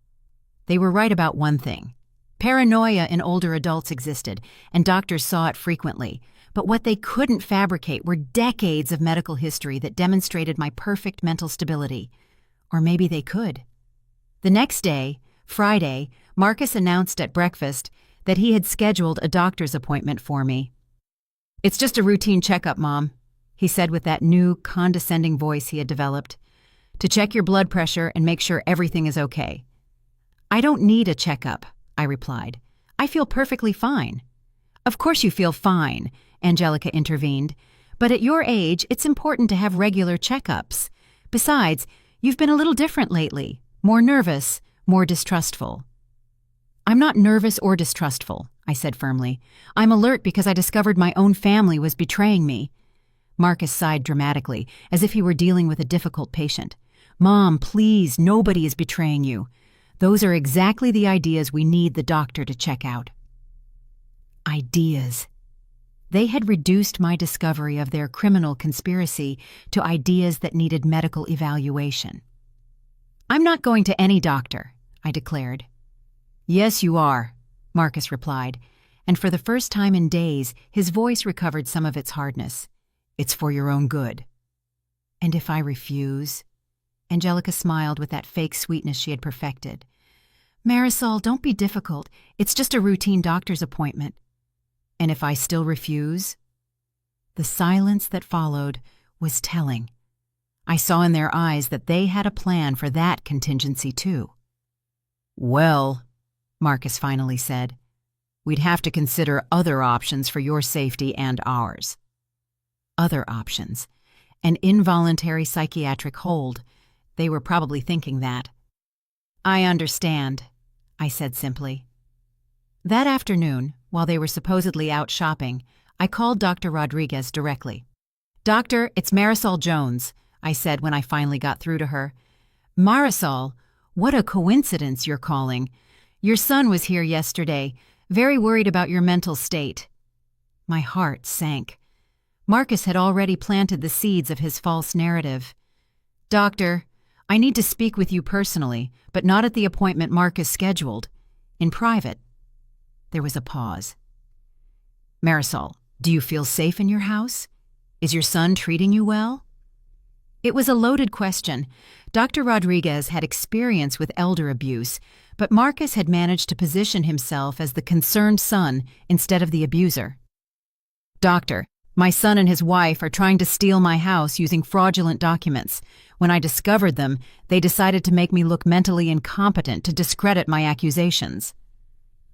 They were right about one thing. Paranoia in older adults existed, and doctors saw it frequently. But what they couldn't fabricate were decades of medical history that demonstrated my perfect mental stability. Or maybe they could. The next day, Friday, Marcus announced at breakfast that he had scheduled a doctor's appointment for me. "It's just a routine checkup, Mom," he said with that new, condescending voice he had developed. "To check your blood pressure and make sure everything is okay." "I don't need a checkup," I replied. "I feel perfectly fine." "Of course you feel fine," Angelica intervened. "But at your age, it's important to have regular checkups. Besides, you've been a little different lately, more nervous, more distrustful." "I'm not nervous or distrustful," I said firmly. "I'm alert because I discovered my own family was betraying me." Marcus sighed dramatically, as if he were dealing with a difficult patient. "Mom, please, nobody is betraying you. Those are exactly the ideas we need the doctor to check out." Ideas. They had reduced my discovery of their criminal conspiracy to ideas that needed medical evaluation. "I'm not going to any doctor," I declared. "Yes, you are," Marcus replied, and for the first time in days, his voice recovered some of its hardness. "It's for your own good." "And if I refuse?" Angelica smiled with that fake sweetness she had perfected. "Marisol, don't be difficult. It's just a routine doctor's appointment." "And if I still refuse?" The silence that followed was telling. I saw in their eyes that they had a plan for that contingency too. "Well," Marcus finally said, "we'd have to consider other options for your safety and ours." Other options. An involuntary psychiatric hold. They were probably thinking that. "I understand," I said simply. That afternoon, while they were supposedly out shopping, I called Dr. Rodriguez directly. "Doctor, it's Marisol Jones," I said when I finally got through to her. "Marisol, what a coincidence you're calling. Your son was here yesterday, very worried about your mental state." My heart sank. Marcus had already planted the seeds of his false narrative. "Doctor, I need to speak with you personally, but not at the appointment Marcus scheduled. In private." There was a pause. "Marisol, do you feel safe in your house? Is your son treating you well?" It was a loaded question. Dr. Rodriguez had experience with elder abuse, but Marcus had managed to position himself as the concerned son instead of the abuser. "Doctor, my son and his wife are trying to steal my house using fraudulent documents. When I discovered them, they decided to make me look mentally incompetent to discredit my accusations."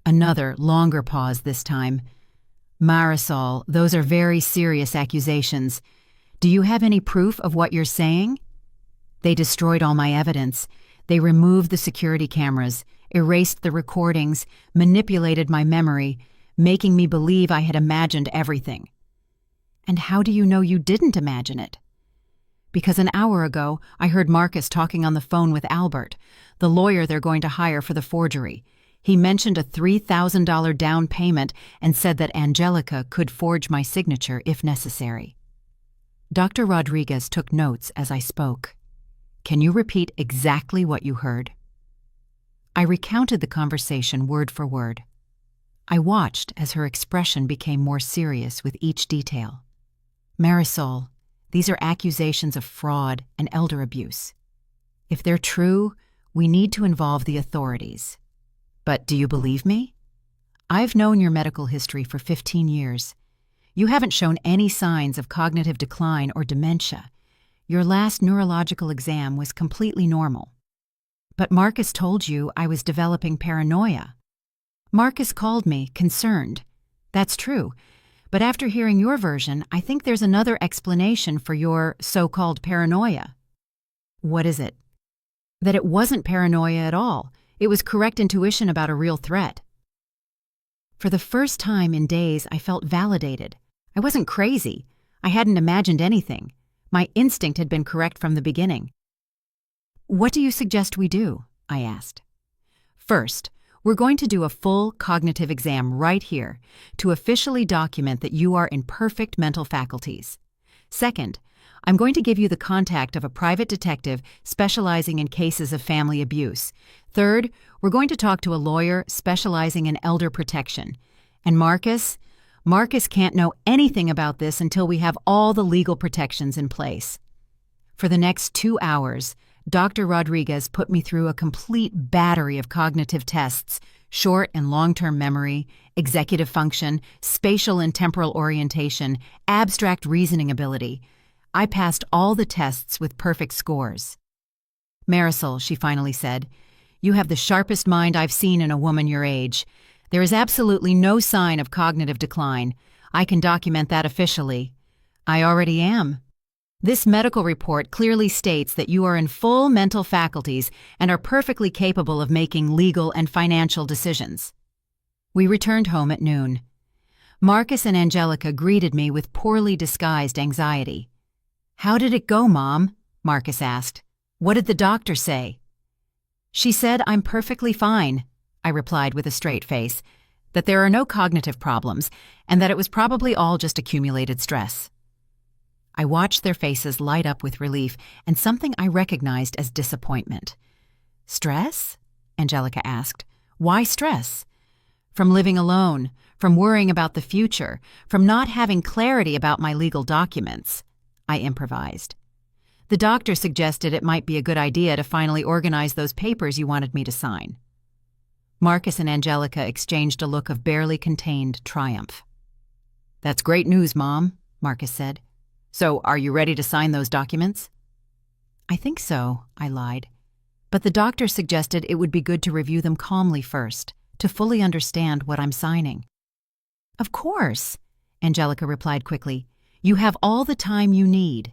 Another, longer pause this time. "Marisol, those are very serious accusations. Do you have any proof of what you're saying?" "They destroyed all my evidence. They removed the security cameras, erased the recordings, manipulated my memory, making me believe I had imagined everything." "And how do you know you didn't imagine it?" "Because an hour ago, I heard Marcus talking on the phone with Albert, the lawyer they're going to hire for the forgery. He mentioned a $3,000 down payment and said that Angelica could forge my signature if necessary." Dr. Rodriguez took notes as I spoke. "Can you repeat exactly what you heard?" I recounted the conversation word for word. I watched as her expression became more serious with each detail. "Marisol, these are accusations of fraud and elder abuse. If they're true, we need to involve the authorities. But do you believe me? I've known your medical history for 15 years. You haven't shown any signs of cognitive decline or dementia. Your last neurological exam was completely normal. But Marcus told you I was developing paranoia. Marcus called me concerned. That's true. But after hearing your version, I think there's another explanation for your so-called paranoia." "What is it?" "That it wasn't paranoia at all. It was correct intuition about a real threat." For the first time in days, I felt validated. I wasn't crazy. I hadn't imagined anything. My instinct had been correct from the beginning. "What do you suggest we do?" I asked. "First, we're going to do a full cognitive exam right here to officially document that you are in perfect mental faculties. Second, I'm going to give you the contact of a private detective specializing in cases of family abuse. Third, we're going to talk to a lawyer specializing in elder protection. And Marcus can't know anything about this until we have all the legal protections in place." For the next 2 hours, Dr. Rodriguez put me through a complete battery of cognitive tests: short and long-term memory, executive function, spatial and temporal orientation, abstract reasoning ability. I passed all the tests with perfect scores. "Marisol," she finally said, "you have the sharpest mind I've seen in a woman your age. There is absolutely no sign of cognitive decline. I can document that officially." "I already am." "This medical report clearly states that you are in full mental faculties and are perfectly capable of making legal and financial decisions." We returned home at noon. Marcus and Angelica greeted me with poorly disguised anxiety. "How did it go, Mom?" Marcus asked. "What did the doctor say?" "She said I'm perfectly fine," I replied with a straight face. that there are no cognitive problems, and that it was probably all just accumulated stress. I watched their faces light up with relief and something I recognized as disappointment. Stress? Angelica asked. Why stress? From living alone, from worrying about the future, from not having clarity about my legal documents, I improvised. The doctor suggested it might be a good idea to finally organize those papers you wanted me to sign. Marcus and Angelica exchanged a look of barely contained triumph. That's great news, Mom, Marcus said. So, are you ready to sign those documents? I think so, I lied. But the doctor suggested it would be good to review them calmly first, to fully understand what I'm signing. Of course, Angelica replied quickly. You have all the time you need.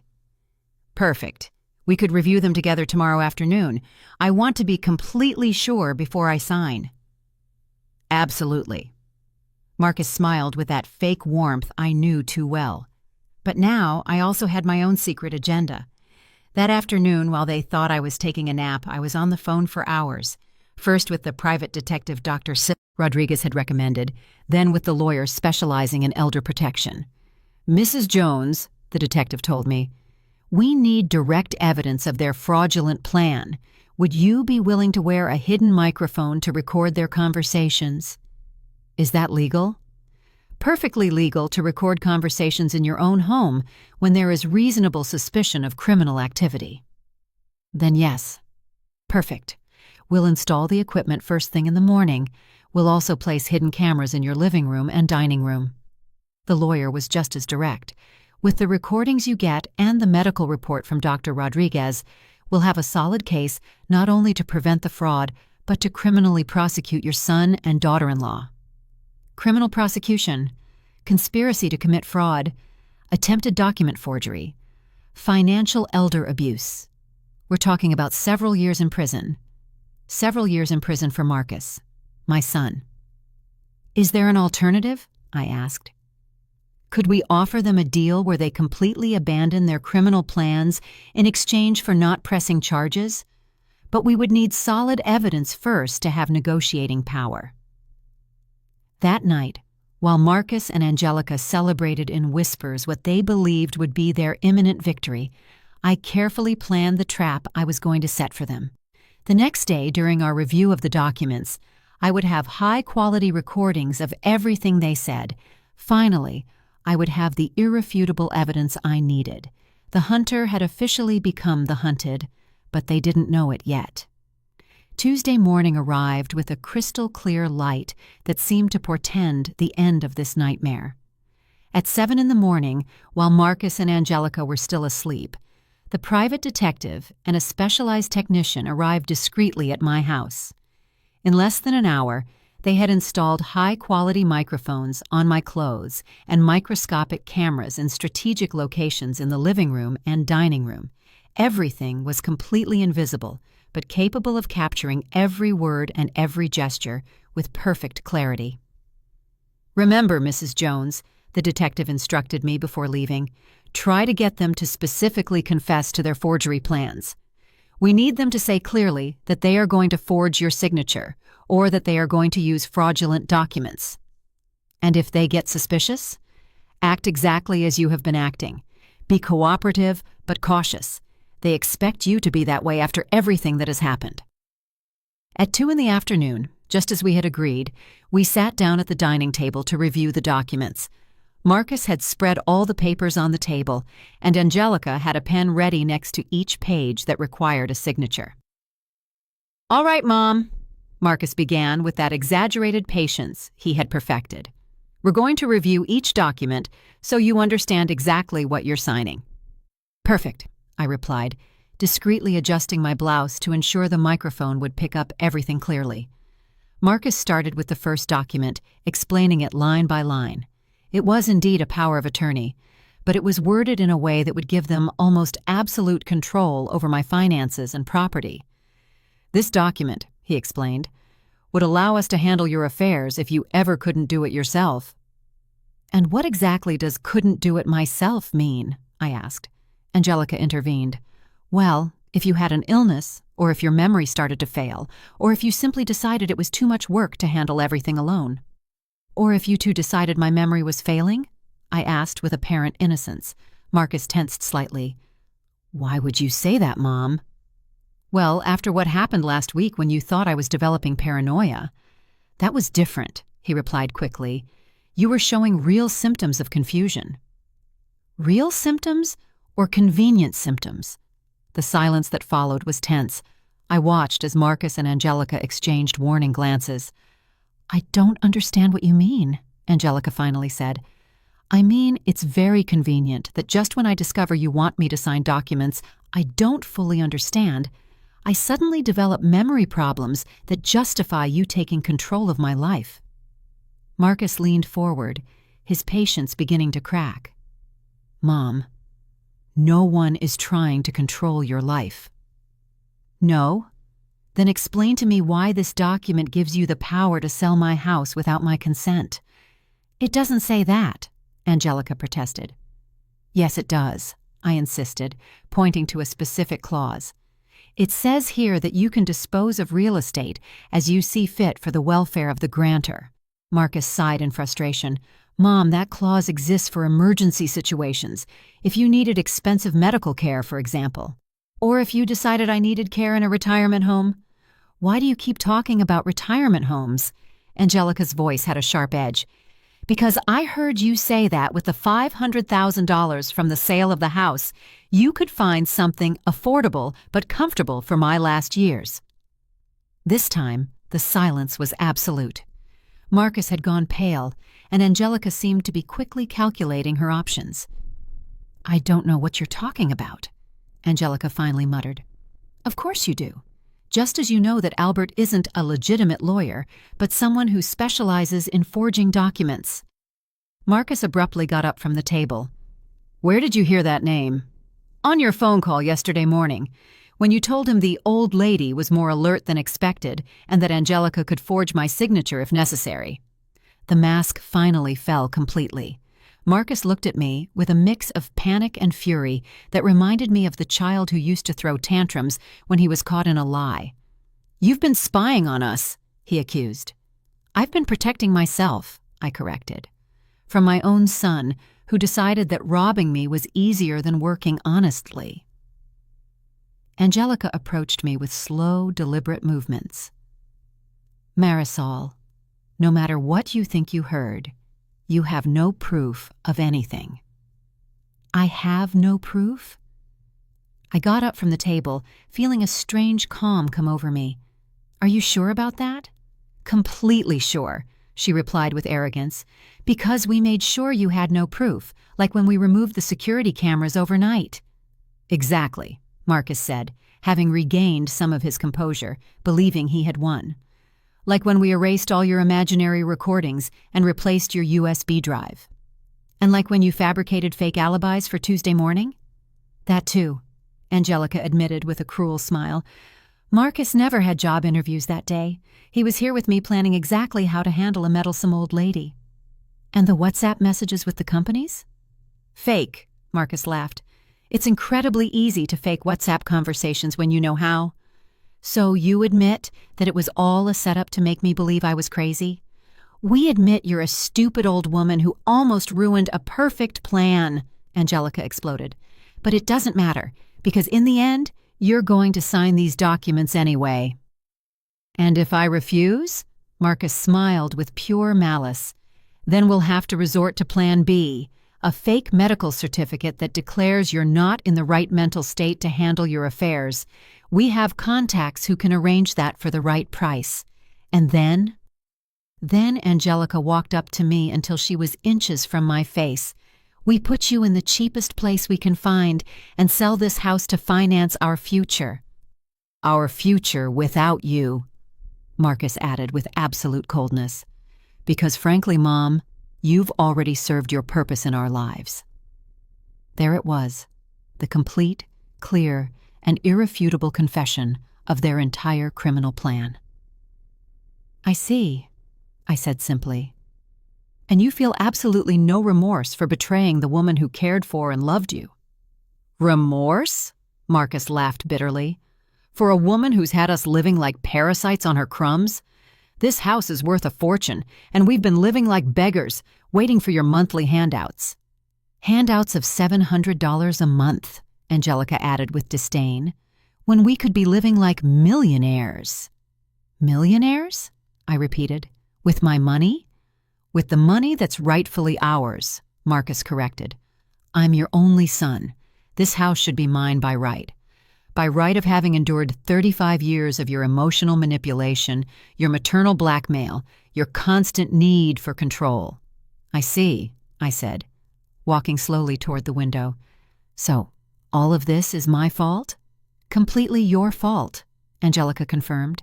Perfect. We could review them together tomorrow afternoon. I want to be completely sure before I sign. Absolutely. Marcus smiled with that fake warmth I knew too well. But now I also had my own secret agenda. That afternoon, while they thought I was taking a nap, I was on the phone for hours. First with the private detective Dr. Rodriguez had recommended, then with the lawyer specializing in elder protection. Mrs. Jones, the detective told me, we need direct evidence of their fraudulent plan. Would you be willing to wear a hidden microphone to record their conversations? Is that legal? Perfectly legal to record conversations in your own home when there is reasonable suspicion of criminal activity. Then yes. Perfect. We'll install the equipment first thing in the morning. We'll also place hidden cameras in your living room and dining room. The lawyer was just as direct. With the recordings you get and the medical report from Dr. Rodriguez, we'll have a solid case not only to prevent the fraud, but to criminally prosecute your son and daughter-in-law. Criminal prosecution, conspiracy to commit fraud, attempted document forgery, financial elder abuse. We're talking about several years in prison. Several years in prison for Marcus, my son. Is there an alternative? I asked. Could we offer them a deal where they completely abandon their criminal plans in exchange for not pressing charges? But we would need solid evidence first to have negotiating power. That night, while Marcus and Angelica celebrated in whispers what they believed would be their imminent victory, I carefully planned the trap I was going to set for them. The next day, during our review of the documents, I would have high-quality recordings of everything they said. Finally, I would have the irrefutable evidence I needed. The hunter had officially become the hunted, but they didn't know it yet. Tuesday morning arrived with a crystal-clear light that seemed to portend the end of this nightmare. At 7 a.m, while Marcus and Angelica were still asleep, the private detective and a specialized technician arrived discreetly at my house. In less than an hour, they had installed high-quality microphones on my clothes and microscopic cameras in strategic locations in the living room and dining room. Everything was completely invisible, but capable of capturing every word and every gesture with perfect clarity. Remember, Mrs. Jones, the detective instructed me before leaving, try to get them to specifically confess to their forgery plans. We need them to say clearly that they are going to forge your signature or that they are going to use fraudulent documents. And if they get suspicious, act exactly as you have been acting. Be cooperative but cautious. They expect you to be that way after everything that has happened. At 2 p.m, just as we had agreed, we sat down at the dining table to review the documents. Marcus had spread all the papers on the table, and Angelica had a pen ready next to each page that required a signature. All right, Mom, Marcus began with that exaggerated patience he had perfected. We're going to review each document so you understand exactly what you're signing. Perfect, I replied, discreetly adjusting my blouse to ensure the microphone would pick up everything clearly. Marcus started with the first document, explaining it line by line. It was indeed a power of attorney, but it was worded in a way that would give them almost absolute control over my finances and property. This document, he explained, would allow us to handle your affairs if you ever couldn't do it yourself. And what exactly does couldn't do it myself mean? I asked. Angelica intervened. Well, if you had an illness, or if your memory started to fail, or if you simply decided it was too much work to handle everything alone. Or if you two decided my memory was failing? I asked with apparent innocence. Marcus tensed slightly. Why would you say that, Mom? Well, after what happened last week when you thought I was developing paranoia. That was different, he replied quickly. You were showing real symptoms of confusion. Real symptoms or convenient symptoms? The silence that followed was tense. I watched as Marcus and Angelica exchanged warning glances. I don't understand what you mean, Angelica finally said. I mean, it's very convenient that just when I discover you want me to sign documents I don't fully understand, I suddenly develop memory problems that justify you taking control of my life. Marcus leaned forward, his patience beginning to crack. Mom, no one is trying to control your life. No? Then explain to me why this document gives you the power to sell my house without my consent. It doesn't say that, Angelica protested. Yes, it does, I insisted, pointing to a specific clause. It says here that you can dispose of real estate as you see fit for the welfare of the grantor. Marcus sighed in frustration. Mom, that clause exists for emergency situations, if you needed expensive medical care, for example. Or if you decided I needed care in a retirement home. Why do you keep talking about retirement homes? Angelica's voice had a sharp edge. Because I heard you say that with the $500,000 from the sale of the house, you could find something affordable but comfortable for my last years. This time, the silence was absolute. Marcus had gone pale, and Angelica seemed to be quickly calculating her options. I don't know what you're talking about, Angelica finally muttered. Of course you do. Just as you know that Albert isn't a legitimate lawyer, but someone who specializes in forging documents. Marcus abruptly got up from the table. Where did you hear that name? On your phone call yesterday morning, when you told him the old lady was more alert than expected and that Angelica could forge my signature if necessary. The mask finally fell completely. Marcus looked at me with a mix of panic and fury that reminded me of the child who used to throw tantrums when he was caught in a lie. You've been spying on us, he accused. I've been protecting myself, I corrected. From my own son, who decided that robbing me was easier than working honestly. Angelica approached me with slow, deliberate movements. Marisol, no matter what you think you heard, you have no proof of anything. I have no proof? I got up from the table, feeling a strange calm come over me. Are you sure about that? Completely sure, she replied with arrogance, because we made sure you had no proof, like when we removed the security cameras overnight. Exactly, Marcus said, having regained some of his composure, believing he had won. Like when we erased all your imaginary recordings and replaced your USB drive. And like when you fabricated fake alibis for Tuesday morning? That too, Angelica admitted with a cruel smile. Marcus never had job interviews that day. He was here with me planning exactly how to handle a meddlesome old lady. And the WhatsApp messages with the companies? Fake, Marcus laughed. It's incredibly easy to fake WhatsApp conversations when you know how. So you admit that it was all a setup to make me believe I was crazy? We admit you're a stupid old woman who almost ruined a perfect plan, Angelica exploded. But it doesn't matter, because in the end, you're going to sign these documents anyway. And if I refuse? Marcus smiled with pure malice. Then we'll have to resort to Plan B, a fake medical certificate that declares you're not in the right mental state to handle your affairs. We have contacts who can arrange that for the right price. And then? Then Angelica walked up to me until she was inches from my face. We put you in the cheapest place we can find and sell this house to finance our future. Our future without you, Marcus added with absolute coldness. Because frankly, Mom, you've already served your purpose in our lives. There it was, the complete, clear, and irrefutable confession of their entire criminal plan. I see, I said simply. And you feel absolutely no remorse for betraying the woman who cared for and loved you. Remorse? Marcus laughed bitterly. For a woman who's had us living like parasites on her crumbs? This house is worth a fortune, and we've been living like beggars, waiting for your monthly handouts." "Handouts of $700 a month," Angelica added with disdain, "when we could be living like millionaires." "Millionaires?" I repeated. "With my money?" "With the money that's rightfully ours," Marcus corrected. "I'm your only son. This house should be mine by right. By right of having endured 35 years of your emotional manipulation, your maternal blackmail, your constant need for control." "I see," I said, walking slowly toward the window. "So, all of this is my fault?" "Completely your fault," Angelica confirmed.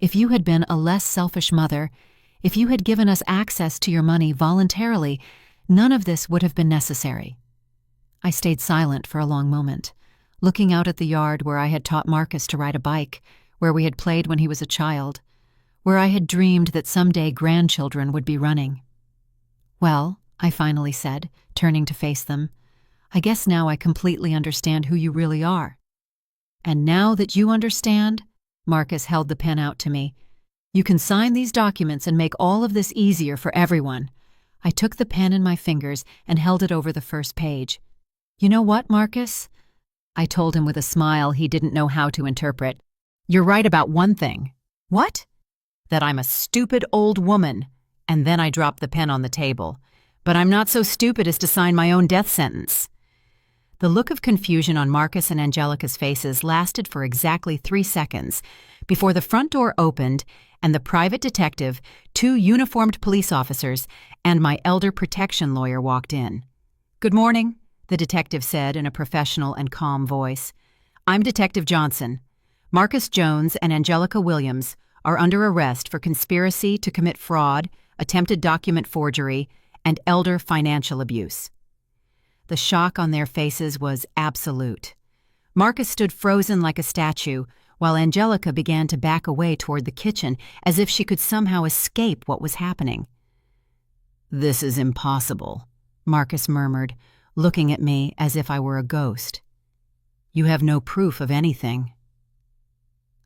"If you had been a less selfish mother, if you had given us access to your money voluntarily, none of this would have been necessary." I stayed silent for a long moment, looking out at the yard where I had taught Marcus to ride a bike, where we had played when he was a child, where I had dreamed that someday grandchildren would be running. "Well," I finally said, turning to face them, "I guess now I completely understand who you really are." "And now that you understand," Marcus held the pen out to me, "you can sign these documents and make all of this easier for everyone." I took the pen in my fingers and held it over the first page. "You know what, Marcus?" I told him with a smile he didn't know how to interpret. "You're right about one thing." "What?" "That I'm a stupid old woman." And then I dropped the pen on the table. "But I'm not so stupid as to sign my own death sentence." The look of confusion on Marcus and Angelica's faces lasted for exactly 3 seconds before the front door opened and the private detective, 2 uniformed police officers, and my elder protection lawyer walked in. "Good morning," the detective said in a professional and calm voice. "I'm Detective Johnson. Marcus Jones and Angelica Williams are under arrest for conspiracy to commit fraud, attempted document forgery, and elder financial abuse." The shock on their faces was absolute. Marcus stood frozen like a statue, while Angelica began to back away toward the kitchen as if she could somehow escape what was happening. "This is impossible," Marcus murmured, looking at me as if I were a ghost. "You have no proof of anything."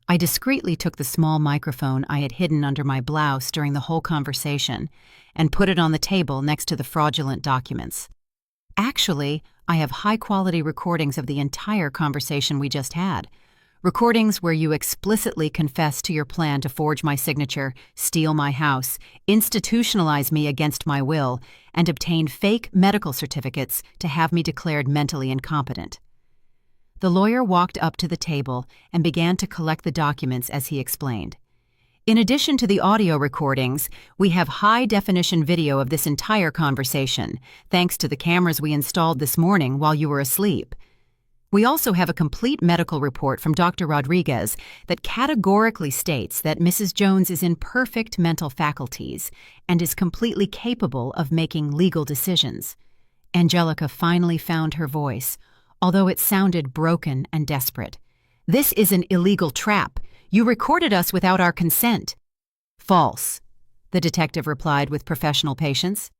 I discreetly took the small microphone I had hidden under my blouse during the whole conversation and put it on the table next to the fraudulent documents. "Actually, I have high-quality recordings of the entire conversation we just had. Recordings where you explicitly confess to your plan to forge my signature, steal my house, institutionalize me against my will, and obtain fake medical certificates to have me declared mentally incompetent." The lawyer walked up to the table and began to collect the documents as he explained. "In addition to the audio recordings, we have high-definition video of this entire conversation, thanks to the cameras we installed this morning while you were asleep. We also have a complete medical report from Dr. Rodriguez that categorically states that Mrs. Jones is in perfect mental faculties and is completely capable of making legal decisions." Angelica finally found her voice, although it sounded broken and desperate. "This is an illegal trap. You recorded us without our consent." "False," the detective replied with professional patience.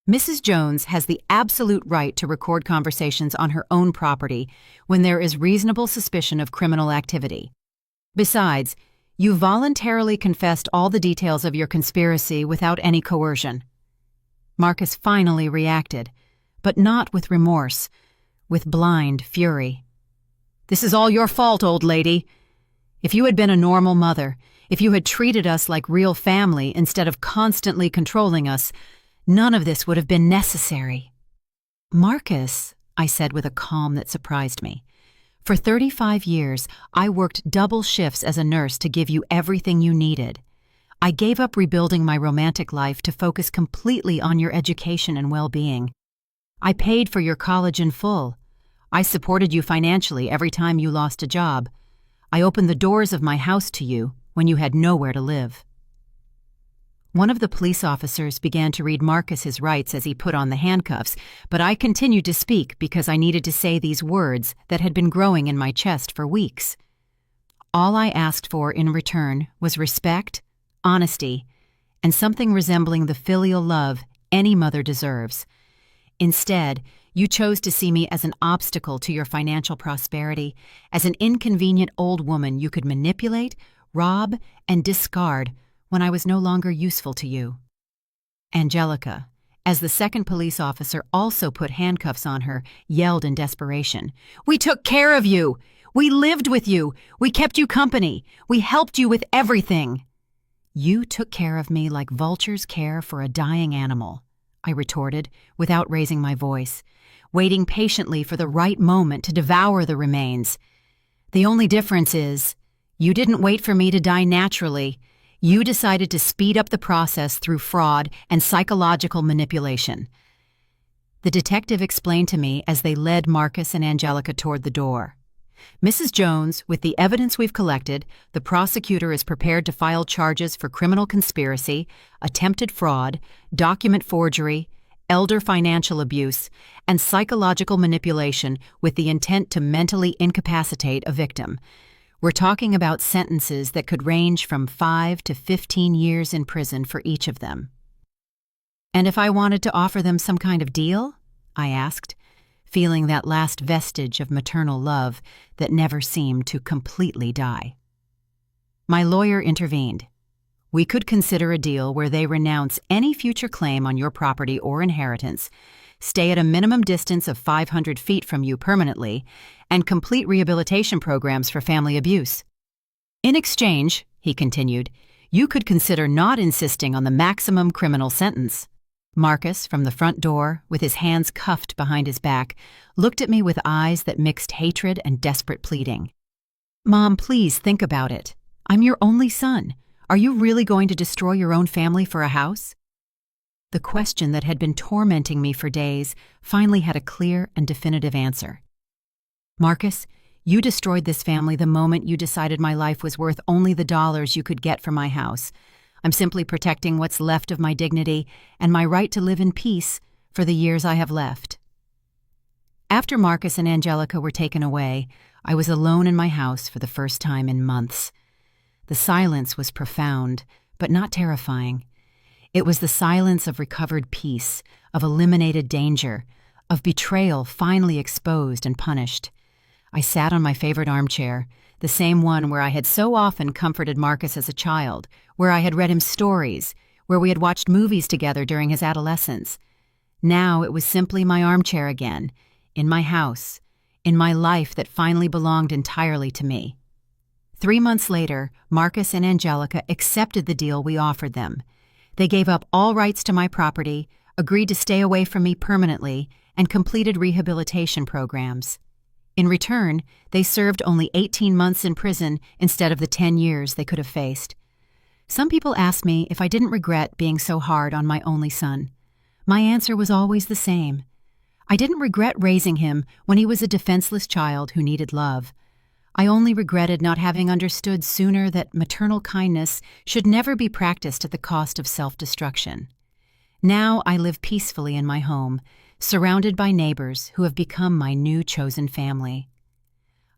"Mrs. Jones has the absolute right to record conversations on her own property when there is reasonable suspicion of criminal activity. Besides, you voluntarily confessed all the details of your conspiracy without any coercion." Marcus finally reacted, but not with remorse, with blind fury. "This is all your fault, old lady. If you had been a normal mother, if you had treated us like real family instead of constantly controlling us, none of this would have been necessary." "Marcus," I said with a calm that surprised me, "for 35 years, I worked double shifts as a nurse to give you everything you needed. I gave up rebuilding my romantic life to focus completely on your education and well-being. I paid for your college in full. I supported you financially every time you lost a job. I opened the doors of my house to you when you had nowhere to live." One of the police officers began to read Marcus his rights as he put on the handcuffs, but I continued to speak because I needed to say these words that had been growing in my chest for weeks. All I asked for in return was respect, honesty, and something resembling the filial love any mother deserves. Instead, you chose to see me as an obstacle to your financial prosperity, as an inconvenient old woman you could manipulate, rob, and discard when I was no longer useful to you. Angelica, as the second police officer also put handcuffs on her, yelled in desperation, "We took care of you! We lived with you! We kept you company! We helped you with everything!" "You took care of me like vultures care for a dying animal," I retorted, without raising my voice, waiting patiently for the right moment to devour the remains. "The only difference is, you didn't wait for me to die naturally. You decided to speed up the process through fraud and psychological manipulation." The detective explained to me as they led Marcus and Angelica toward the door. "Mrs. Jones, with the evidence we've collected, the prosecutor is prepared to file charges for criminal conspiracy, attempted fraud, document forgery, elder financial abuse, and psychological manipulation with the intent to mentally incapacitate a victim. We're talking about sentences that could range from 5 to 15 years in prison for each of them." "And if I wanted to offer them some kind of deal?" I asked, feeling that last vestige of maternal love that never seemed to completely die. My lawyer intervened. "We could consider a deal where they renounce any future claim on your property or inheritance, stay at a minimum distance of 500 feet from you permanently, and complete rehabilitation programs for family abuse. In exchange," he continued, "you could consider not insisting on the maximum criminal sentence." Marcus, from the front door, with his hands cuffed behind his back, looked at me with eyes that mixed hatred and desperate pleading. "Mom, please think about it. I'm your only son. Are you really going to destroy your own family for a house?" The question that had been tormenting me for days finally had a clear and definitive answer. "Marcus, you destroyed this family the moment you decided my life was worth only the dollars you could get for my house. I'm simply protecting what's left of my dignity and my right to live in peace for the years I have left." After Marcus and Angelica were taken away, I was alone in my house for the first time in months. The silence was profound, but not terrifying. It was the silence of recovered peace, of eliminated danger, of betrayal finally exposed and punished. I sat on my favorite armchair, the same one where I had so often comforted Marcus as a child, where I had read him stories, where we had watched movies together during his adolescence. Now it was simply my armchair again, in my house, in my life that finally belonged entirely to me. 3 months later, Marcus and Angelica accepted the deal we offered them. They gave up all rights to my property, agreed to stay away from me permanently, and completed rehabilitation programs. In return, they served only 18 months in prison instead of the 10 years they could have faced. Some people asked me if I didn't regret being so hard on my only son. My answer was always the same. I didn't regret raising him when he was a defenseless child who needed love. I only regretted not having understood sooner that maternal kindness should never be practiced at the cost of self-destruction. Now I live peacefully in my home, surrounded by neighbors who have become my new chosen family.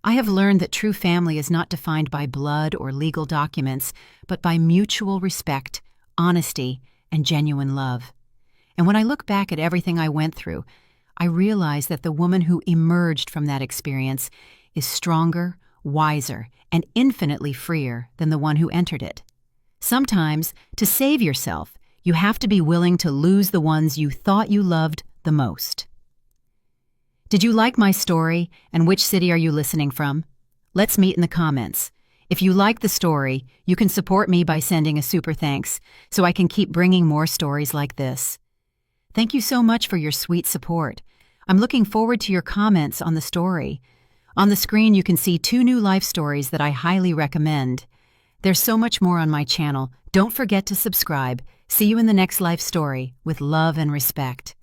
I have learned that true family is not defined by blood or legal documents, but by mutual respect, honesty, and genuine love. And when I look back at everything I went through, I realize that the woman who emerged from that experience is stronger, wiser, and infinitely freer than the one who entered it. Sometimes, to save yourself, you have to be willing to lose the ones you thought you loved the most. Did you like my story, and which city are you listening from? Let's meet in the comments. If you like the story, you can support me by sending a super thanks so I can keep bringing more stories like this. Thank you so much for your sweet support. I'm looking forward to your comments on the story. On the screen, you can see 2 new life stories that I highly recommend. There's so much more on my channel. Don't forget to subscribe. See you in the next life story with love and respect.